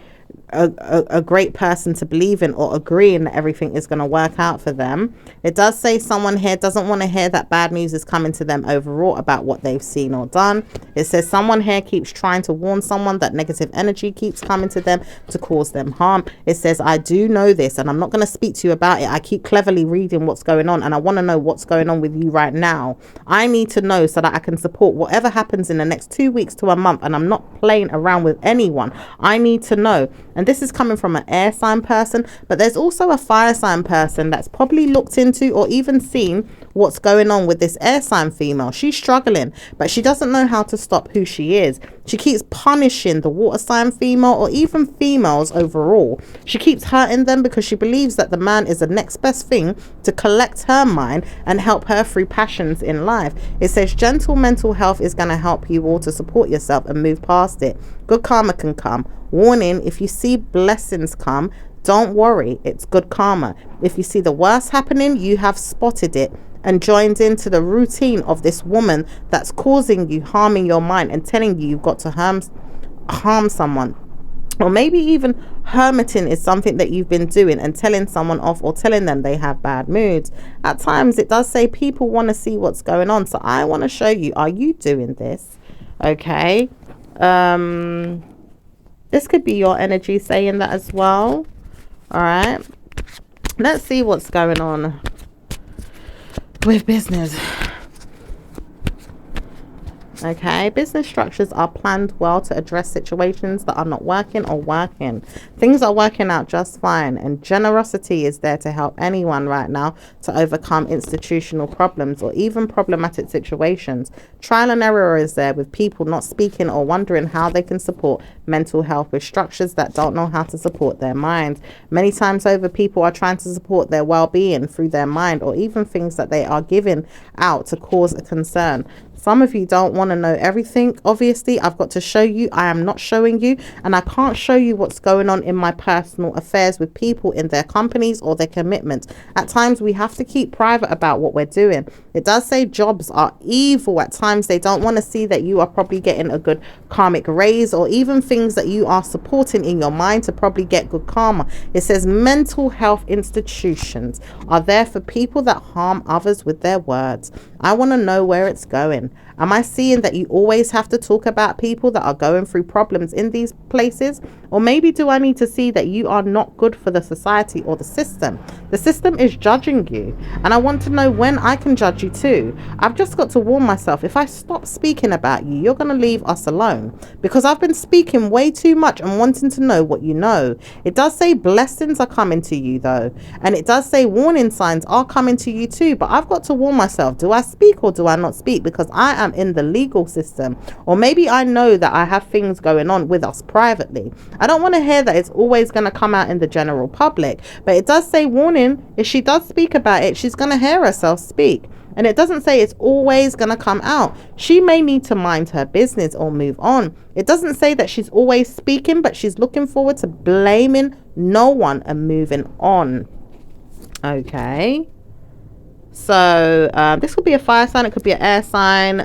S1: person to believe in or agreeing that everything is going to work out for them. It does say someone here doesn't want to hear that bad news is coming to them overall about what they've seen or done. It says someone here keeps trying to warn someone that negative energy keeps coming to them to cause them harm. It says, I do know this and I'm not going to speak to you about it. I keep cleverly reading what's going on and I want to know what's going on with you right now. I need to know so that I can support whatever happens in the next 2 weeks to a month, and I'm not playing around with anyone. I need to know. And this is coming from an air sign person, but there's also a fire sign person that's probably looked into or even seen what's going on with this air sign female. She's struggling, but she doesn't know how to stop who she is. She keeps punishing the water sign female, or even females overall. She keeps hurting them because she believes that the man is the next best thing to collect her mind and help her through passions in life. It says gentle mental health is going to help you all to support yourself and move past it. Good karma can come. Warning, if you see blessings come, don't worry, it's good karma. If you see the worst happening, you have spotted it and joined into the routine of this woman that's causing you, harming your mind and telling you you've got to harm someone. Or maybe even hermiting is something that you've been doing and telling someone off or telling them they have bad moods. At times it does say people want to see what's going on. So I want to show you, are you doing this? Okay. This could be your energy saying that as well. All right. Let's see what's going on with business. Okay, business structures are planned well to address situations that are not working or working. Things are working out just fine, and generosity is there to help anyone right now to overcome institutional problems or even problematic situations. Trial and error is there with people not speaking or wondering how they can support mental health with structures that don't know how to support their mind. Many times over, people are trying to support their well-being through their mind or even things that they are giving out to cause a concern. Some of you don't want to know everything. Obviously, I've got to show you. I am not showing you, and I can't show you what's going on in my personal affairs with people in their companies or their commitments. At times, we have to keep private about what we're doing. It does say jobs are evil at times. They don't want to see that you are probably getting a good karmic raise, or even things that you are supporting in your mind to probably get good karma. It says mental health institutions are there for people that harm others with their words. I want to know where it's going. Am I seeing that you always have to talk about people that are going through problems in these places? Or maybe do I need to see that you are not good for the society or the system? The system is judging you, and I want to know when I can judge you too. I've just got to warn myself, if I stop speaking about you, you're going to leave us alone, because I've been speaking way too much and wanting to know what you know. It does say blessings are coming to you though, and it does say warning signs are coming to you too, but I've got to warn myself, do I speak or do I not speak? Because I am in the legal system, or maybe I know that I have things going on with us privately. I don't want to hear that it's always going to come out in the general public, but it does say warning, if she does speak about it, she's going to hear herself speak. And it doesn't say it's always going to come out. She may need to mind her business or move on. It doesn't say that she's always speaking, but she's looking forward to blaming no one and moving on. Okay. So this could be a fire sign. It could be an air sign.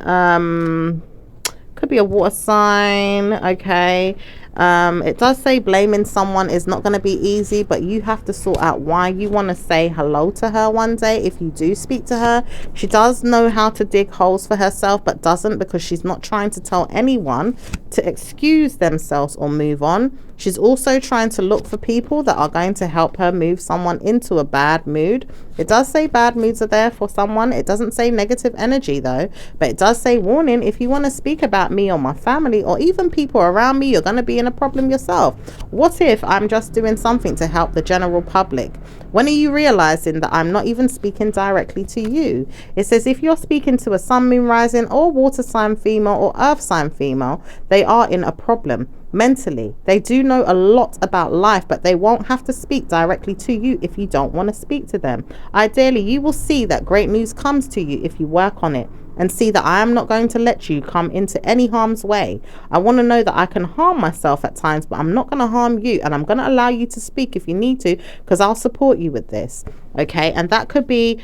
S1: Could be a water sign. Okay. It does say blaming someone is not going to be easy, but you have to sort out why you want to say hello to her one day. If you do speak to her, she does know how to dig holes for herself, but doesn't, because she's not trying to tell anyone to excuse themselves or move on. She's also trying to look for people that are going to help her move someone into a bad mood. It does say bad moods are there for someone. It doesn't say negative energy though, but it does say warning, if you want to speak about me or my family or even people around me, you're going to be in a problem yourself. What if I'm just doing something to help the general public? When are you realizing that I'm not even speaking directly to you? It says if you're speaking to a sun, moon, rising or water sign female or earth sign female, they are in a problem mentally. They do know a lot about life, but they won't have to speak directly to you if you don't want to speak to them. Ideally, you will see that great news comes to you if you work on it and see that I am not going to let you come into any harm's way. I want to know that I can harm myself at times, but I'm not going to harm you, and I'm going to allow you to speak if you need to, because I'll support you with this. Okay, and that could be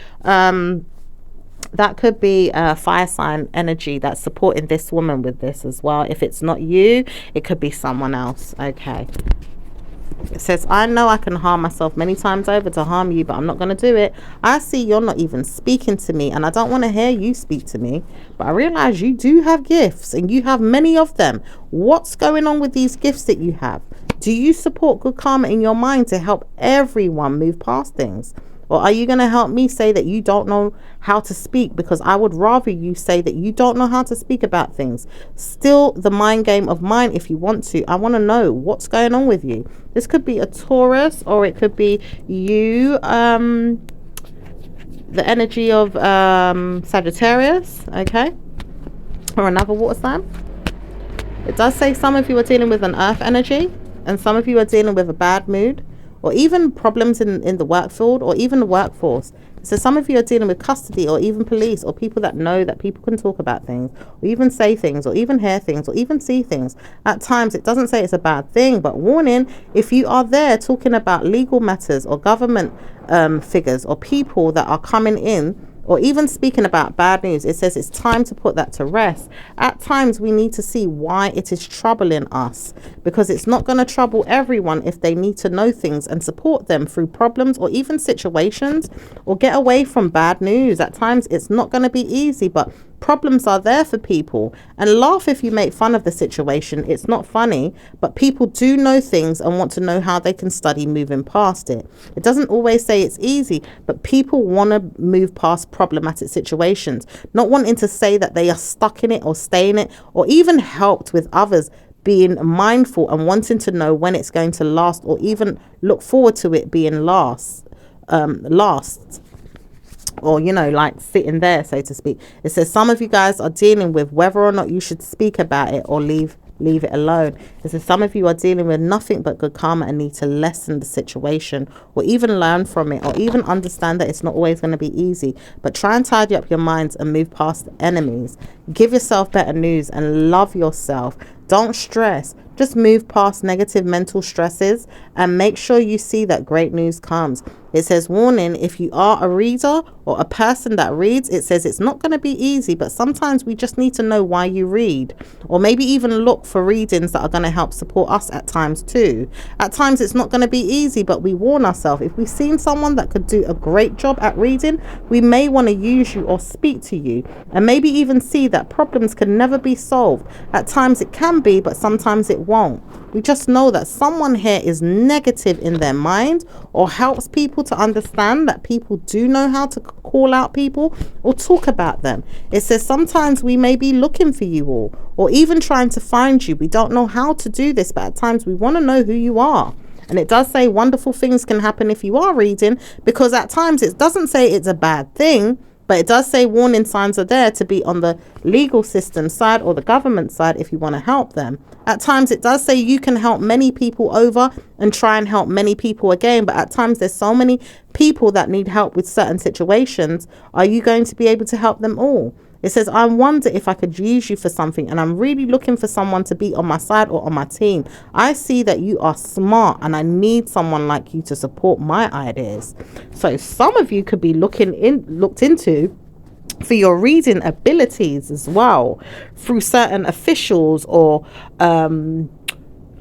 S1: fire sign energy that's supporting this woman with this as well. If it's not you, it could be someone else. Okay. It says, I know I can harm myself many times over to harm you, but I'm not going to do it. I see you're not even speaking to me, and I don't want to hear you speak to me, but I realize you do have gifts, and you have many of them. What's going on with these gifts that you have? Do you support good karma in your mind to help everyone move past things? Or are you going to help me say that you don't know how to speak? Because I would rather you say that you don't know how to speak about things. Still the mind game of mine if you want to. I want to know what's going on with you. This could be a Taurus, or it could be you, the energy of Sagittarius, okay? Or another water sign. It does say some of you are dealing with an earth energy, and some of you are dealing with a bad mood, or even problems in the work field, or even the workforce. So some of you are dealing with custody, or even police, or people that know that people can talk about things, or even say things, or even hear things, or even see things. At times, it doesn't say it's a bad thing, but warning, if you are there talking about legal matters or government figures or people that are coming in, or even speaking about bad news, it says it's time to put that to rest. At times, we need to see why it is troubling us, because it's not going to trouble everyone if they need to know things and support them through problems or even situations, or get away from bad news. At times, it's not going to be easy, but problems are there for people. And laugh if you make fun of the situation. It's not funny, but people do know things and want to know how they can study moving past it. It doesn't always say it's easy, but people want to move past problematic situations, not wanting to say that they are stuck in it or stay in it, or even helped with others being mindful and wanting to know when it's going to last, or even look forward to it being last, or like sitting there, so to speak. It says some of you guys are dealing with whether or not you should speak about it or leave it alone. It says some of you are dealing with nothing but good karma and need to lessen the situation, or even learn from it, or even understand that it's not always going to be easy, but try and tidy up your minds and move past the enemies. Give yourself better news and love yourself. Don't stress. Just move past negative mental stresses and make sure you see that great news comes. It says, warning, if you are a reader or a person that reads, it says it's not going to be easy, but sometimes we just need to know why you read, or maybe even look for readings that are going to help support us at times too. At times it's not going to be easy, but we warn ourselves, if we've seen someone that could do a great job at reading, we may want to use you or speak to you, and maybe even see that problems can never be solved. At times it can be, but sometimes it won't. We just know that someone here is negative in their mind, or helps people to understand that people do know how to call out people or talk about them. It says sometimes we may be looking for you all, or even trying to find you. We don't know how to do this, but at times we want to know who you are. And it does say wonderful things can happen if you are reading, because at times it doesn't say it's a bad thing, but it does say warning signs are there to be on the legal system side or the government side if you want to help them. At times it does say you can help many people over and try and help many people again, but at times there's so many people that need help with certain situations. Are you going to be able to help them all? It says, I wonder if I could use you for something, and I'm really looking for someone to be on my side or on my team. I see that you are smart, and I need someone like you to support my ideas. So some of you could be looked into for your reading abilities as well, through certain officials or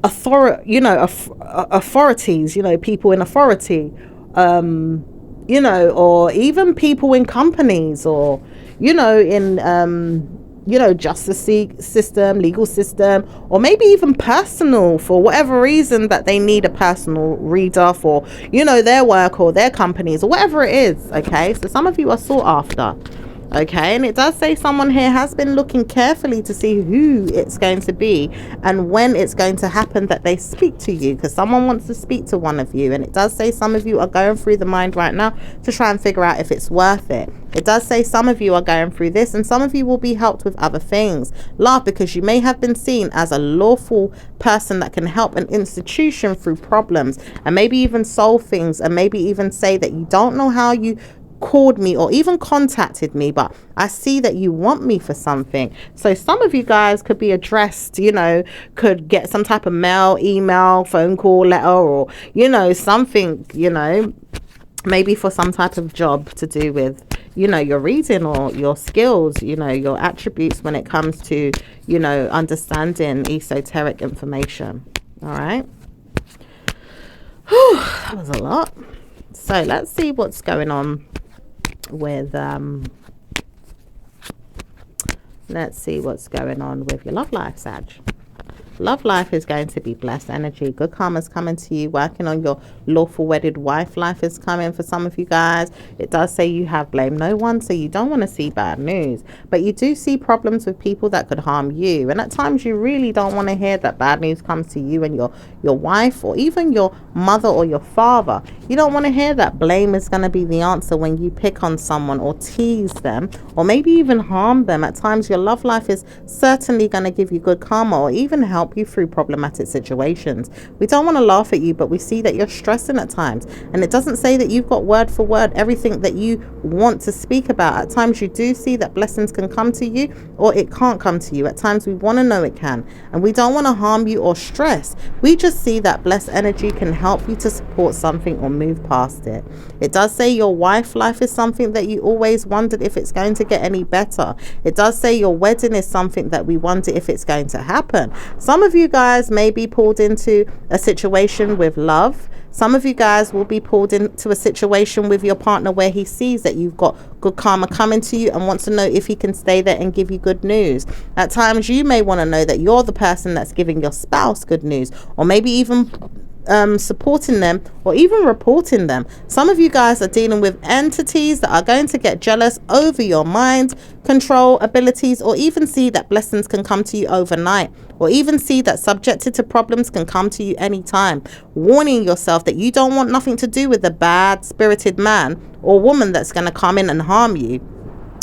S1: authorities, people in authority, or even people in companies, or in justice system, legal system, or maybe even personal, for whatever reason that they need a personal reader for their work or their companies or whatever it is. Okay, so some of you are sought after. Okay, and it does say someone here has been looking carefully to see who it's going to be and when it's going to happen that they speak to you, because someone wants to speak to one of you. And it does say some of you are going through the mind right now to try and figure out if it's worth it. It does say some of you are going through this, and some of you will be helped with other things. Laugh, because you may have been seen as a lawful person that can help an institution through problems, and maybe even solve things, and maybe even say that you don't know how you called me or even contacted me, but I see that you want me for something. So some of you guys could be addressed, could get some type of mail, email, phone call, letter, or something, maybe for some type of job to do with your reading or your skills, your attributes when it comes to understanding esoteric information. All right. That was a lot. So let's see what's going on with your love life, Sag. Love life is going to be blessed energy. Good karma's coming to you. Working on your lawful wedded wife life is coming for some of you guys. It does say you have blamed no one, so you don't want to see bad news, but you do see problems with people that could harm you. And at times you really don't want to hear that bad news comes to you and your wife, or even your mother or your father. You don't want to hear that blame is going to be the answer when you pick on someone or tease them or maybe even harm them. At times your love life is certainly going to give you good karma or even help you through problematic situations. We don't want to laugh at you, but we see that you're stressing at times, and it doesn't say that you've got word for word everything that you want to speak about. At times you do see that blessings can come to you or it can't come to you. At times we want to know it can, and we don't want to harm you or stress. We just see that blessed energy can help you to support something or move past it. It does say your wife life is something that you always wondered if it's going to get any better. It does say your wedding is something that we wonder if it's going to happen. Some of you guys may be pulled into a situation with love. Some of you guys will be pulled into a situation with your partner where he sees that you've got good karma coming to you and wants to know if he can stay there and give you good news. At times you may want to know that you're the person that's giving your spouse good news, or maybe even supporting them or even reporting them. Some of you guys are dealing with entities that are going to get jealous over your mind control abilities, or even see that blessings can come to you overnight, or even see that subjected to problems can come to you anytime. Warning yourself that you don't want nothing to do with a bad spirited man or woman that's going to come in and harm you.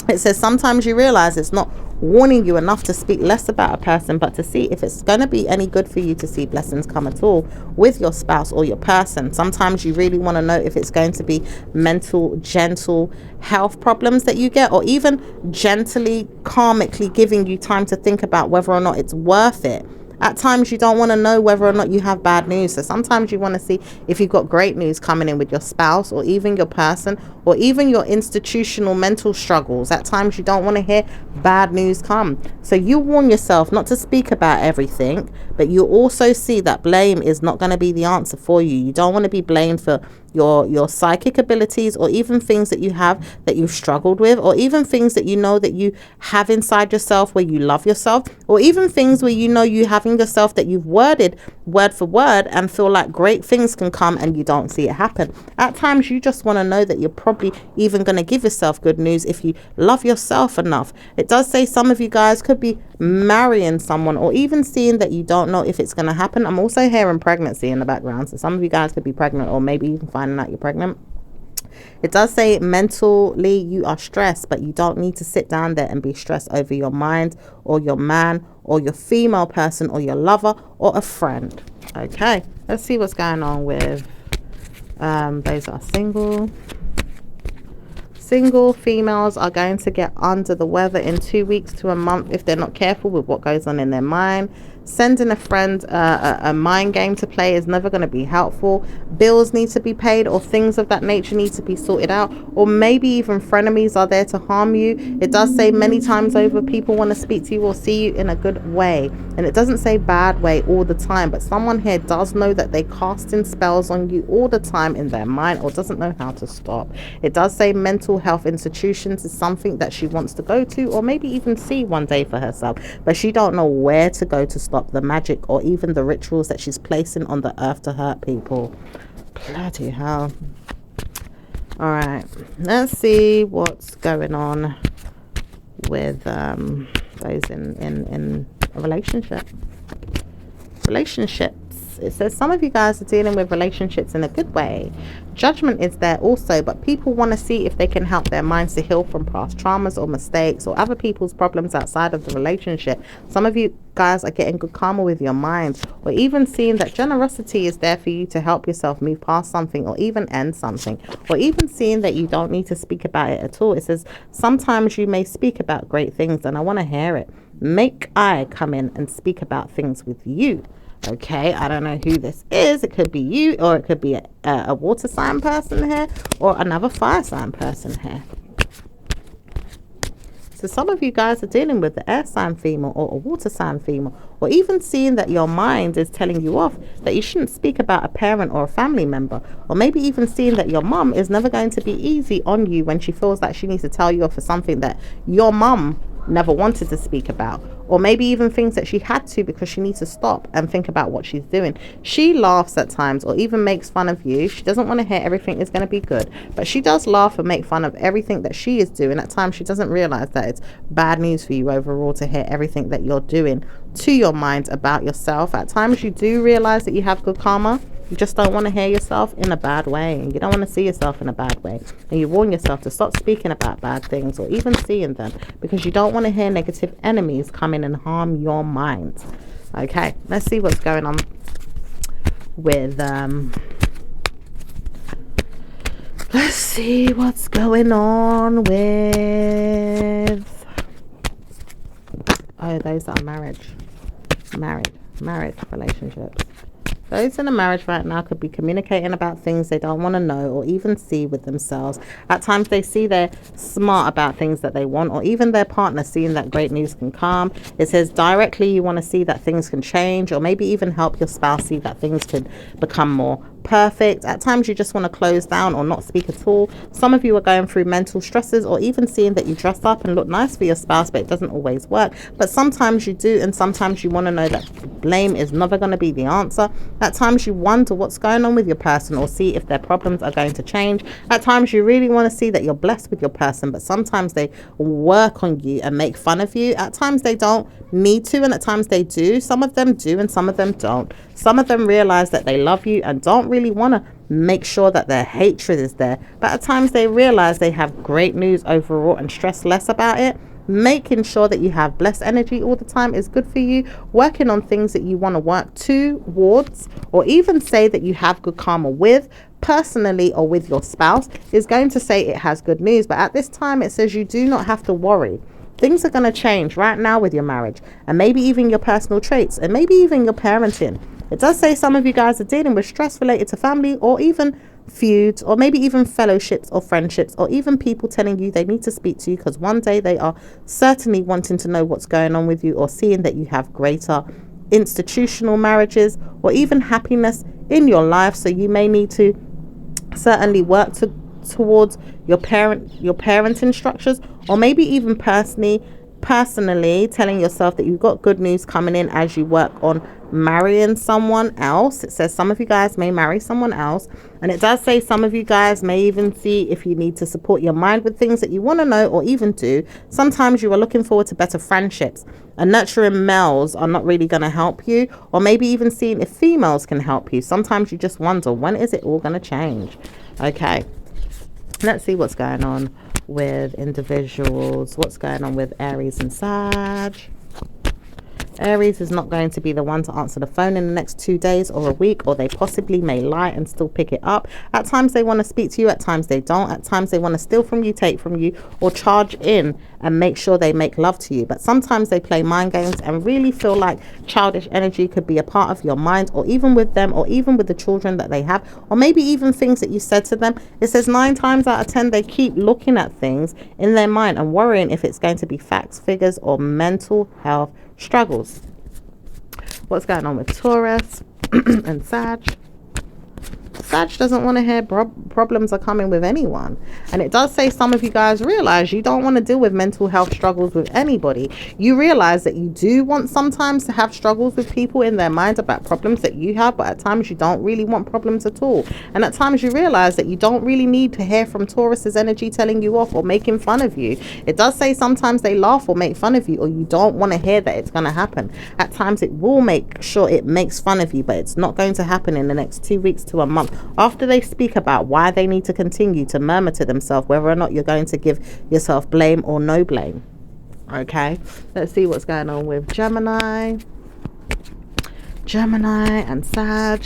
S1: It says sometimes you realize it's not warning you enough to speak less about a person, but to see if it's going to be any good for you to see blessings come at all with your spouse or your person. Sometimes you really want to know if it's going to be mental, gentle health problems that you get, or even gently, karmically giving you time to think about whether or not it's worth it. At times you don't want to know whether or not you have bad news. So sometimes you want to see if you've got great news coming in with your spouse, or even your person, or even your institutional mental struggles. At times you don't want to hear bad news come. So you warn yourself not to speak about everything, but you also see that blame is not going to be the answer for you. You don't want to be blamed for your psychic abilities, or even things that you have that you've struggled with, or even things that you know that you have inside yourself where you love yourself, or even things where you know you having yourself that you've worded word for word and feel like great things can come and you don't see it happen. At times you just want to know that you're probably even going to give yourself good news if you love yourself enough. It does say some of you guys could be marrying someone, or even seeing that you don't know if it's going to happen. I'm also hearing pregnancy in the background, so some of you guys could be pregnant, or maybe even finding out you're pregnant. It does say mentally you are stressed, but you don't need to sit down there and be stressed over your mind, or your man, or your female person, or your lover, or a friend. Okay, let's see what's going on with those are single. Single females are going to get under the weather in 2 weeks to a month if they're not careful with what goes on in their mind. Sending a friend a mind game to play is never going to be helpful. Bills need to be paid, or things of that nature need to be sorted out, or maybe even frenemies are there to harm you. It does say many times over people want to speak to you or see you in a good way, and it doesn't say bad way all the time, but someone here does know that they casting spells on you all the time in their mind, or doesn't know how to stop. It does say mental health institutions is something that she wants to go to, or maybe even see one day for herself, but she don't know where to go to stop the magic, or even the rituals that she's placing on the earth to hurt people. Bloody hell. All right, let's see what's going on with those in a relationship. Relationships. It says some of you guys are dealing with relationships in a good way. Judgment is there also, but people want to see if they can help their minds to heal from past traumas or mistakes or other people's problems outside of the relationship. Some of you guys are getting good karma with your mind, or even seeing that generosity is there for you to help yourself move past something, or even end something, or even seeing that you don't need to speak about it at all. It says sometimes you may speak about great things, and I want to hear it. Make I come in and speak about things with you. Okay, I don't know who this is. It could be you, or it could be a water sign person here, or another fire sign person here. So some of you guys are dealing with the air sign female, or a water sign female, or even seeing that your mind is telling you off that you shouldn't speak about a parent or a family member, or maybe even seeing that your mum is never going to be easy on you when she feels like she needs to tell you off for something that your mum never wanted to speak about, or maybe even things that she had to because she needs to stop and think about what she's doing. She laughs at times, or even makes fun of you. She doesn't want to hear everything is going to be good, but she does laugh and make fun of everything that she is doing. At times she doesn't realize that it's bad news for you overall to hear everything that you're doing to your mind about yourself. At times you do realize that you have good karma. You just don't want to hear yourself in a bad way, and you don't want to see yourself in a bad way, and you warn yourself to stop speaking about bad things or even seeing them, because you don't want to hear negative enemies come in and harm your mind. Okay, let's see what's going on with let's see what's going on with those that are married relationships. Those in a marriage right now could be communicating about things they don't want to know or even see with themselves. At times they see they're smart about things that they want, or even their partner seeing that great news can come. It says directly you want to see that things can change, or maybe even help your spouse see that things could become more perfect. At times you just want to close down or not speak at all. Some of you are going through mental stresses, or even seeing that you dress up and look nice for your spouse, but it doesn't always work. But sometimes you do, and sometimes you want to know that blame is never going to be the answer. At times you wonder what's going on with your person, or see if their problems are going to change. At times you really want to see that you're blessed with your person, but sometimes they work on you and make fun of you. At times they don't need to, and at times they do. Some of them do and some of them don't. Some of them realize that they love you and don't really want to make sure that their hatred is there, but at times they realize they have great news overall and stress less about it. Making sure that you have blessed energy all the time is good for you. Working on things that you want to work towards, or even say that you have good karma with personally or with your spouse, is going to say it has good news. But at this time it says you do not have to worry. Things are going to change right now with your marriage, and maybe even your personal traits, and maybe even your parenting. It does say some of you guys are dealing with stress related to family, or even feuds, or maybe even fellowships or friendships, or even people telling you they need to speak to you because one day they are certainly wanting to know what's going on with you, or seeing that you have greater institutional marriages or even happiness in your life. So you may need to certainly work towards your parenting structures, or maybe even personally telling yourself that you've got good news coming in as you work on marrying someone else. It says some of you guys may marry someone else, and it does say some of you guys may even see if you need to support your mind with things that you want to know or even do. Sometimes you are looking forward to better friendships, and nurturing males are not really going to help you, or maybe even seeing if females can help you. Sometimes you just wonder, when is it all going to change? Okay, let's see what's going on with individuals. What's going on with Aries and Sag? Aries is not going to be the one to answer the phone in the next 2 days or a week, or they possibly may lie and still pick it up. At times they want to speak to you, at times they don't. At times they want to steal from you, take from you, or charge in and make sure they make love to you. But sometimes they play mind games and really feel like childish energy could be a part of your mind, or even with them, or even with the children that they have, or maybe even things that you said to them. It says 9 times out of 10 they keep looking at things in their mind and worrying if it's going to be facts, figures, or mental health struggles. What's going on with Taurus and Sag? Sag doesn't want to hear problems are coming with anyone. And it does say some of you guys realize you don't want to deal with mental health struggles with anybody. You realize that you do want sometimes to have struggles with people in their mind about problems that you have, but at times you don't really want problems at all. And at times you realize that you don't really need to hear from Taurus's energy telling you off or making fun of you. It does say sometimes they laugh or make fun of you, or you don't want to hear that it's going to happen. At times it will make sure it makes fun of you, but it's not going to happen in the next 2 weeks to a month, after they speak about why they need to continue to murmur to themselves whether or not you're going to give yourself blame or no blame. Okay, let's see what's going on with Gemini and Sag.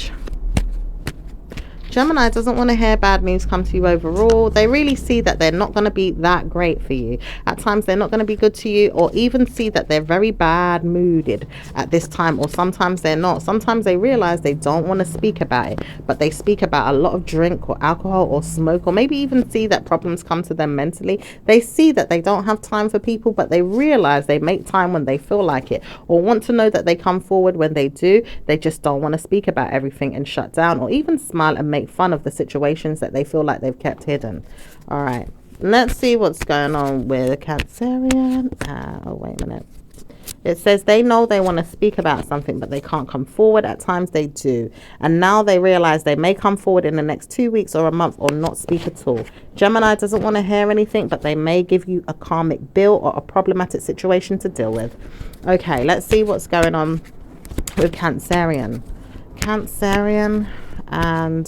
S1: Gemini doesn't want to hear bad news come to you overall. They really see that they're not going to be that great for you. At times they're not going to be good to you, or even see that they're very bad mooded at this time, or sometimes they're not. Sometimes they realize they don't want to speak about it, but they speak about a lot of drink or alcohol or smoke, or maybe even see that problems come to them mentally. They see that they don't have time for people, but they realize they make time when they feel like it, or want to know that they come forward when they do. They just don't want to speak about everything and shut down, or even smile and make fun of the situations that they feel like they've kept hidden. All right, let's see what's going on with Cancerian. Oh, wait a minute. It says they know they want to speak about something, but they can't come forward. At times they do, and now they realize they may come forward in the next 2 weeks or a month, or not speak at all. Gemini doesn't want to hear anything, but they may give you a karmic bill or a problematic situation to deal with. Okay, let's see what's going on with Cancerian and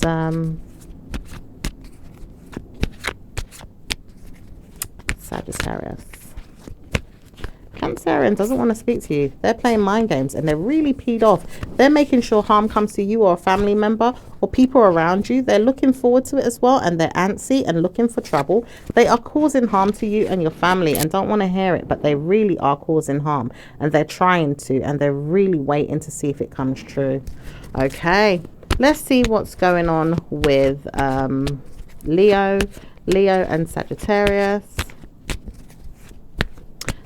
S1: Sagittarius. Cancerian doesn't want to speak to you. They're playing mind games and they're really peed off. They're making sure harm comes to you or a family member or people around you. They're looking forward to it as well, and they're antsy and looking for trouble. They are causing harm to you and your family and don't want to hear it, but they really are causing harm, and they're trying to, and they're really waiting to see if it comes true. Okay, let's see what's going on with Leo and Sagittarius.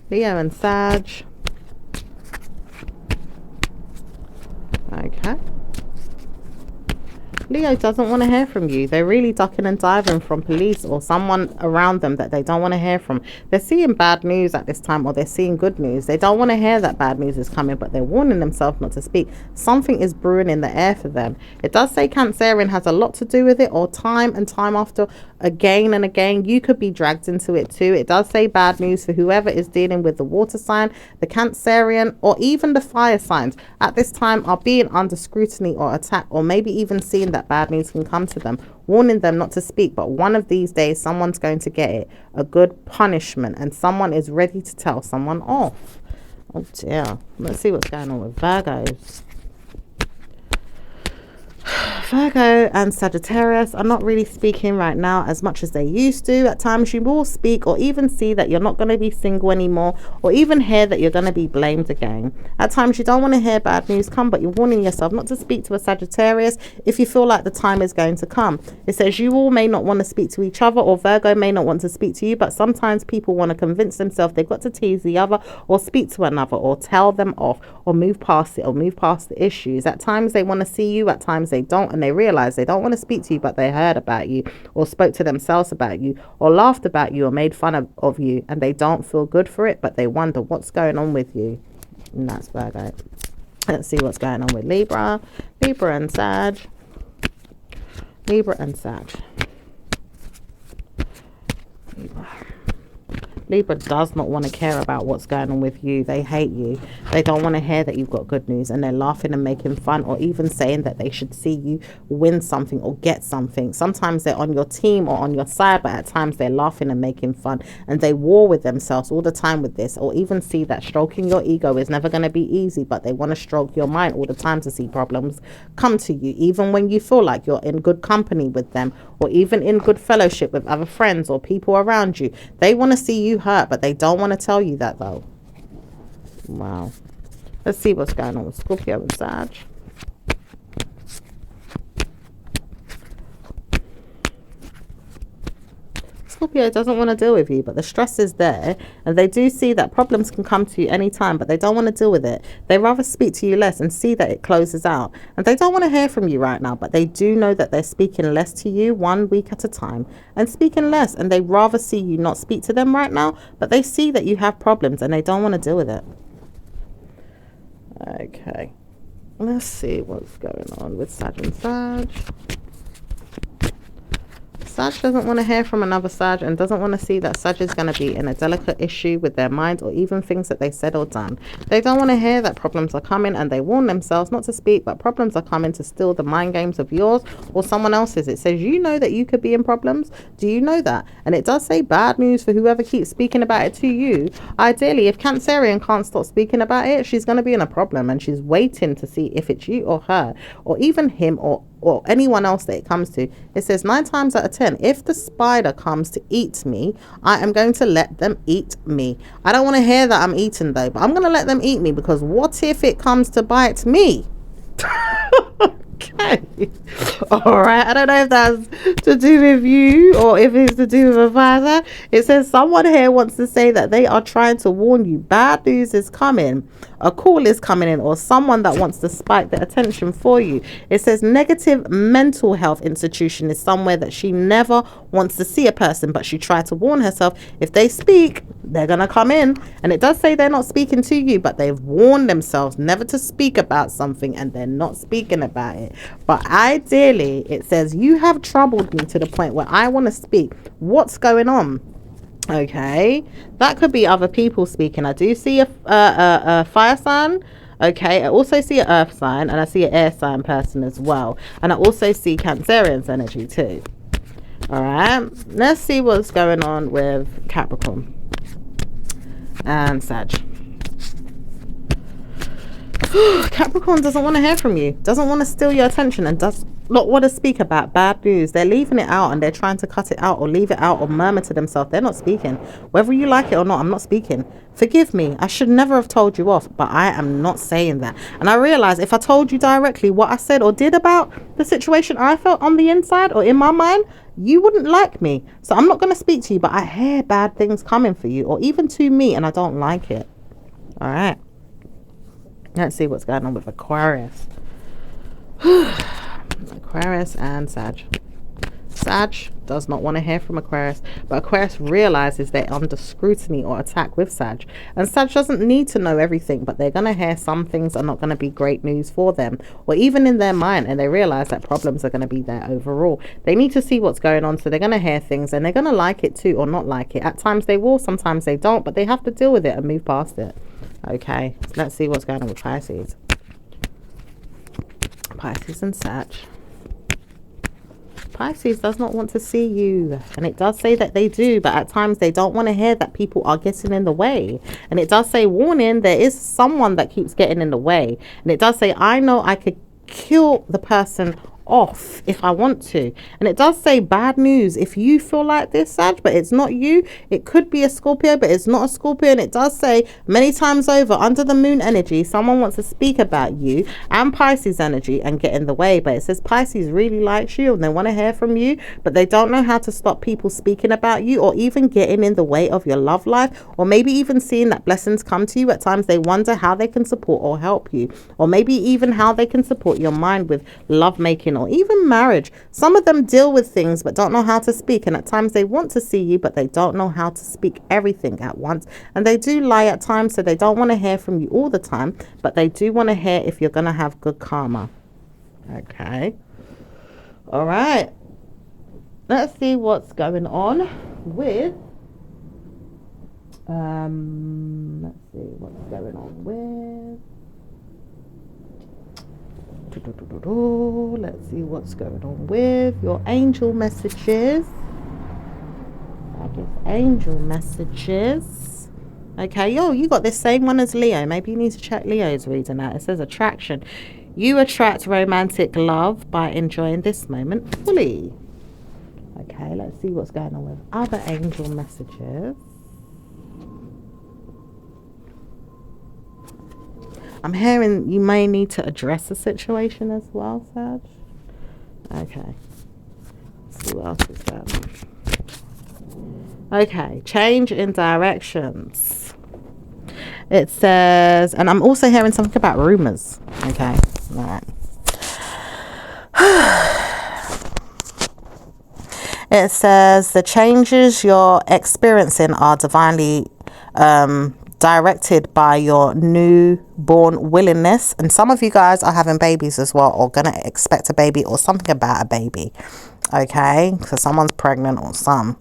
S1: Leo and Sag. Okay. Leo doesn't want to hear from you. They're really ducking and diving from police or someone around them that they don't want to hear from. They're seeing bad news at this time, or they're seeing good news. They don't want to hear that bad news is coming, but they're warning themselves not to speak. Something is brewing in the air for them. It does say Cancerian has a lot to do with it, or time and time after, again and again, you could be dragged into it too. It does say bad news for whoever is dealing with the water sign, the Cancerian, or even the fire signs at this time are being under scrutiny or attack, or maybe even seeing that bad news can come to them, warning them not to speak. But one of these days someone's going to get it, a good punishment, and someone is ready to tell someone off. Oh dear. Let's see what's going on with Virgos. Virgo and Sagittarius are not really speaking right now as much as they used to. At times you will speak or even see that you're not going to be single anymore, or even hear that you're going to be blamed again. At times you don't want to hear bad news come, but you're warning yourself not to speak to a Sagittarius if you feel like the time is going to come. It says you all may not want to speak to each other, or Virgo may not want to speak to you, but sometimes people want to convince themselves they've got to tease the other or speak to another or tell them off or move past it or move past the issues. At times they want to see you, at times they don't, and they realize they don't want to speak to you, but they heard about you or spoke to themselves about you or laughed about you or made fun of you, and they don't feel good for it, but they wonder what's going on with you. And that's Virgo. Let's see what's going on with Libra and Sag. Libra and Sag. Libra does not want to care about what's going on with you. They hate you. They don't want to hear that you've got good news, and they're laughing and making fun, or even saying that they should see you win something or get something. Sometimes they're on your team or on your side, but at times they're laughing and making fun, and they war with themselves all the time with this, or even see that stroking your ego is never going to be easy, but they want to stroke your mind all the time to see problems come to you, even when you feel like you're in good company with them, or even in good fellowship with other friends or people around you. They want to see you hurt, but they don't want to tell you that though. Wow. Let's see what's going on with Scorpio and Sag. Scorpio doesn't want to deal with you, but the stress is there, and they do see that problems can come to you anytime, but they don't want to deal with it. They rather speak to you less and see that it closes out, and they don't want to hear from you right now, but they do know that they're speaking less to you 1 week at a time and speaking less, and they rather see you not speak to them right now, but they see that you have problems and they don't want to deal with it. Okay, let's see what's going on with Sag and Sag. Sag doesn't want to hear from another Sag and doesn't want to see that Sag is going to be in a delicate issue with their mind or even things that they said or done. They don't want to hear that problems are coming, and they warn themselves not to speak, but problems are coming to steal the mind games of yours or someone else's. It says you know that you could be in problems. Do you know that? And it does say bad news for whoever keeps speaking about it to you. Ideally, if Cancerian can't stop speaking about it, she's going to be in a problem, and she's waiting to see if it's you or her or even him or anyone else that it comes to. It says 9 times out of 10, if the spider comes to eat me, I am going to let them eat me. I don't want to hear that I'm eaten though, but I'm going to let them eat me, because what if it comes to bite me? Okay. All right. I don't know if that's to do with you or if it's to do with a visor. It says someone here wants to say that they are trying to warn you. Bad news is coming. A call is coming in, or someone that wants to spike the attention for you. It says negative mental health institution is somewhere that she never wants to see a person, but she tried to warn herself if they speak, they're going to come in. And it does say they're not speaking to you, but they've warned themselves never to speak about something, and they're not speaking about it. But ideally, it says you have troubled me to the point where I want to speak. What's going on? Okay, that could be other people speaking. I do see a fire sign. Okay, I also see an earth sign, and I see an air sign person as well, and I also see Cancerian's energy too. All right, let's see what's going on with Capricorn and Sag. Capricorn doesn't want to hear from you, doesn't want to steal your attention, and does not want to speak about bad news. They're leaving it out, and they're trying to cut it out or leave it out or murmur to themselves. They're not speaking. Whether you like it or not, I'm not speaking. Forgive me. I should never have told you off, but I am not saying that. And I realize if I told you directly what I said or did about the situation I felt on the inside or in my mind, you wouldn't like me. So I'm not going to speak to you, but I hear bad things coming for you or even to me, and I don't like it. All right. Let's see what's going on with Aquarius. Aquarius and Sag. Sag does not want to hear from Aquarius, but Aquarius realizes they're under scrutiny or attack with Sag. And Sag doesn't need to know everything, but they're going to hear some things are not going to be great news for them, or even in their mind, and they realize that problems are going to be there overall. They need to see what's going on, so they're going to hear things, and they're going to like it too or not like it. At times they will, sometimes they don't, but they have to deal with it and move past it. Okay, let's see what's going on with Pisces. Pisces and Sag. Pisces does not want to see you, and it does say that they do, but at times they don't want to hear that people are getting in the way. And it does say, warning, there is someone that keeps getting in the way. And it does say, I know I could kill the person off if I want to. And it does say bad news if you feel like this, Sag, but it's not you. It could be a Scorpio, but it's not a Scorpio. And it does say many times over, under the moon energy, someone wants to speak about you and Pisces energy and get in the way. But it says Pisces really likes you and they want to hear from you, but they don't know how to stop people speaking about you or even getting in the way of your love life, or maybe even seeing that blessings come to you. At times they wonder how they can support or help you, or maybe even how they can support your mind with love making or even marriage. Some of them deal with things but don't know how to speak, and at times they want to see you but they don't know how to speak everything at once, and they do lie at times, so they don't want to hear from you all the time, but they do want to hear if you're going to have good karma. Okay, all right, let's see what's going on with let's see what's going on with let's see what's going on with your angel messages. Angel messages. Okay, you got this same one as Leo. Maybe you need to check Leo's reading out. It says attraction. You attract romantic love by enjoying this moment fully. Okay, let's see what's going on with other angel messages. I'm hearing you may need to address the situation as well, Sag. Okay. Let's see what else is going on. Okay, change in directions. It says, and I'm also hearing something about rumors. Okay, all right. It says the changes you're experiencing are divinely directed by your newborn willingness, and some of you guys are having babies as well, or gonna expect a baby, or something about a baby. Okay, so someone's pregnant or some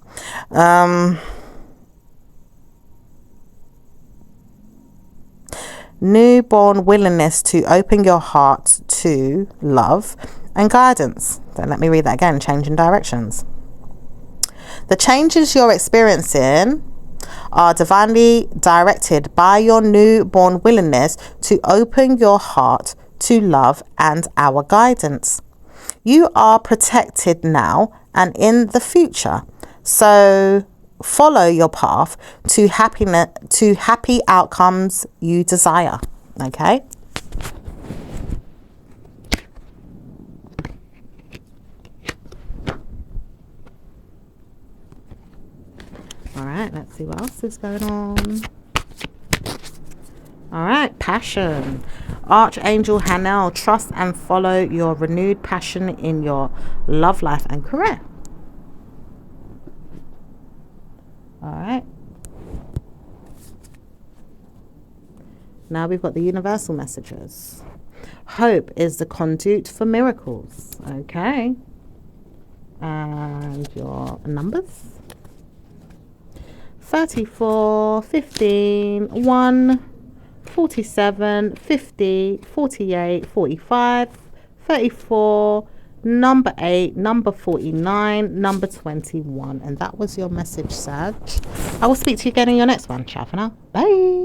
S1: newborn willingness to open your heart to love and guidance. So let me read that again. Changing directions. The changes you're experiencing are divinely directed by your newborn willingness to open your heart to love and our guidance. You are protected now and in the future, so follow your path to happiness, to happy outcomes you desire. Okay. All right, let's see what else is going on. All right, passion. Archangel Hanel, trust and follow your renewed passion in your love life and career. All right. Now we've got the universal messages. Hope is the conduit for miracles. Okay. And your numbers. 34, 15, 1, 47, 50, 48, 45, 34, number 8, number 49, number 21. And that was your message, Sag. I will speak to you again in your next one. Ciao for now. Bye.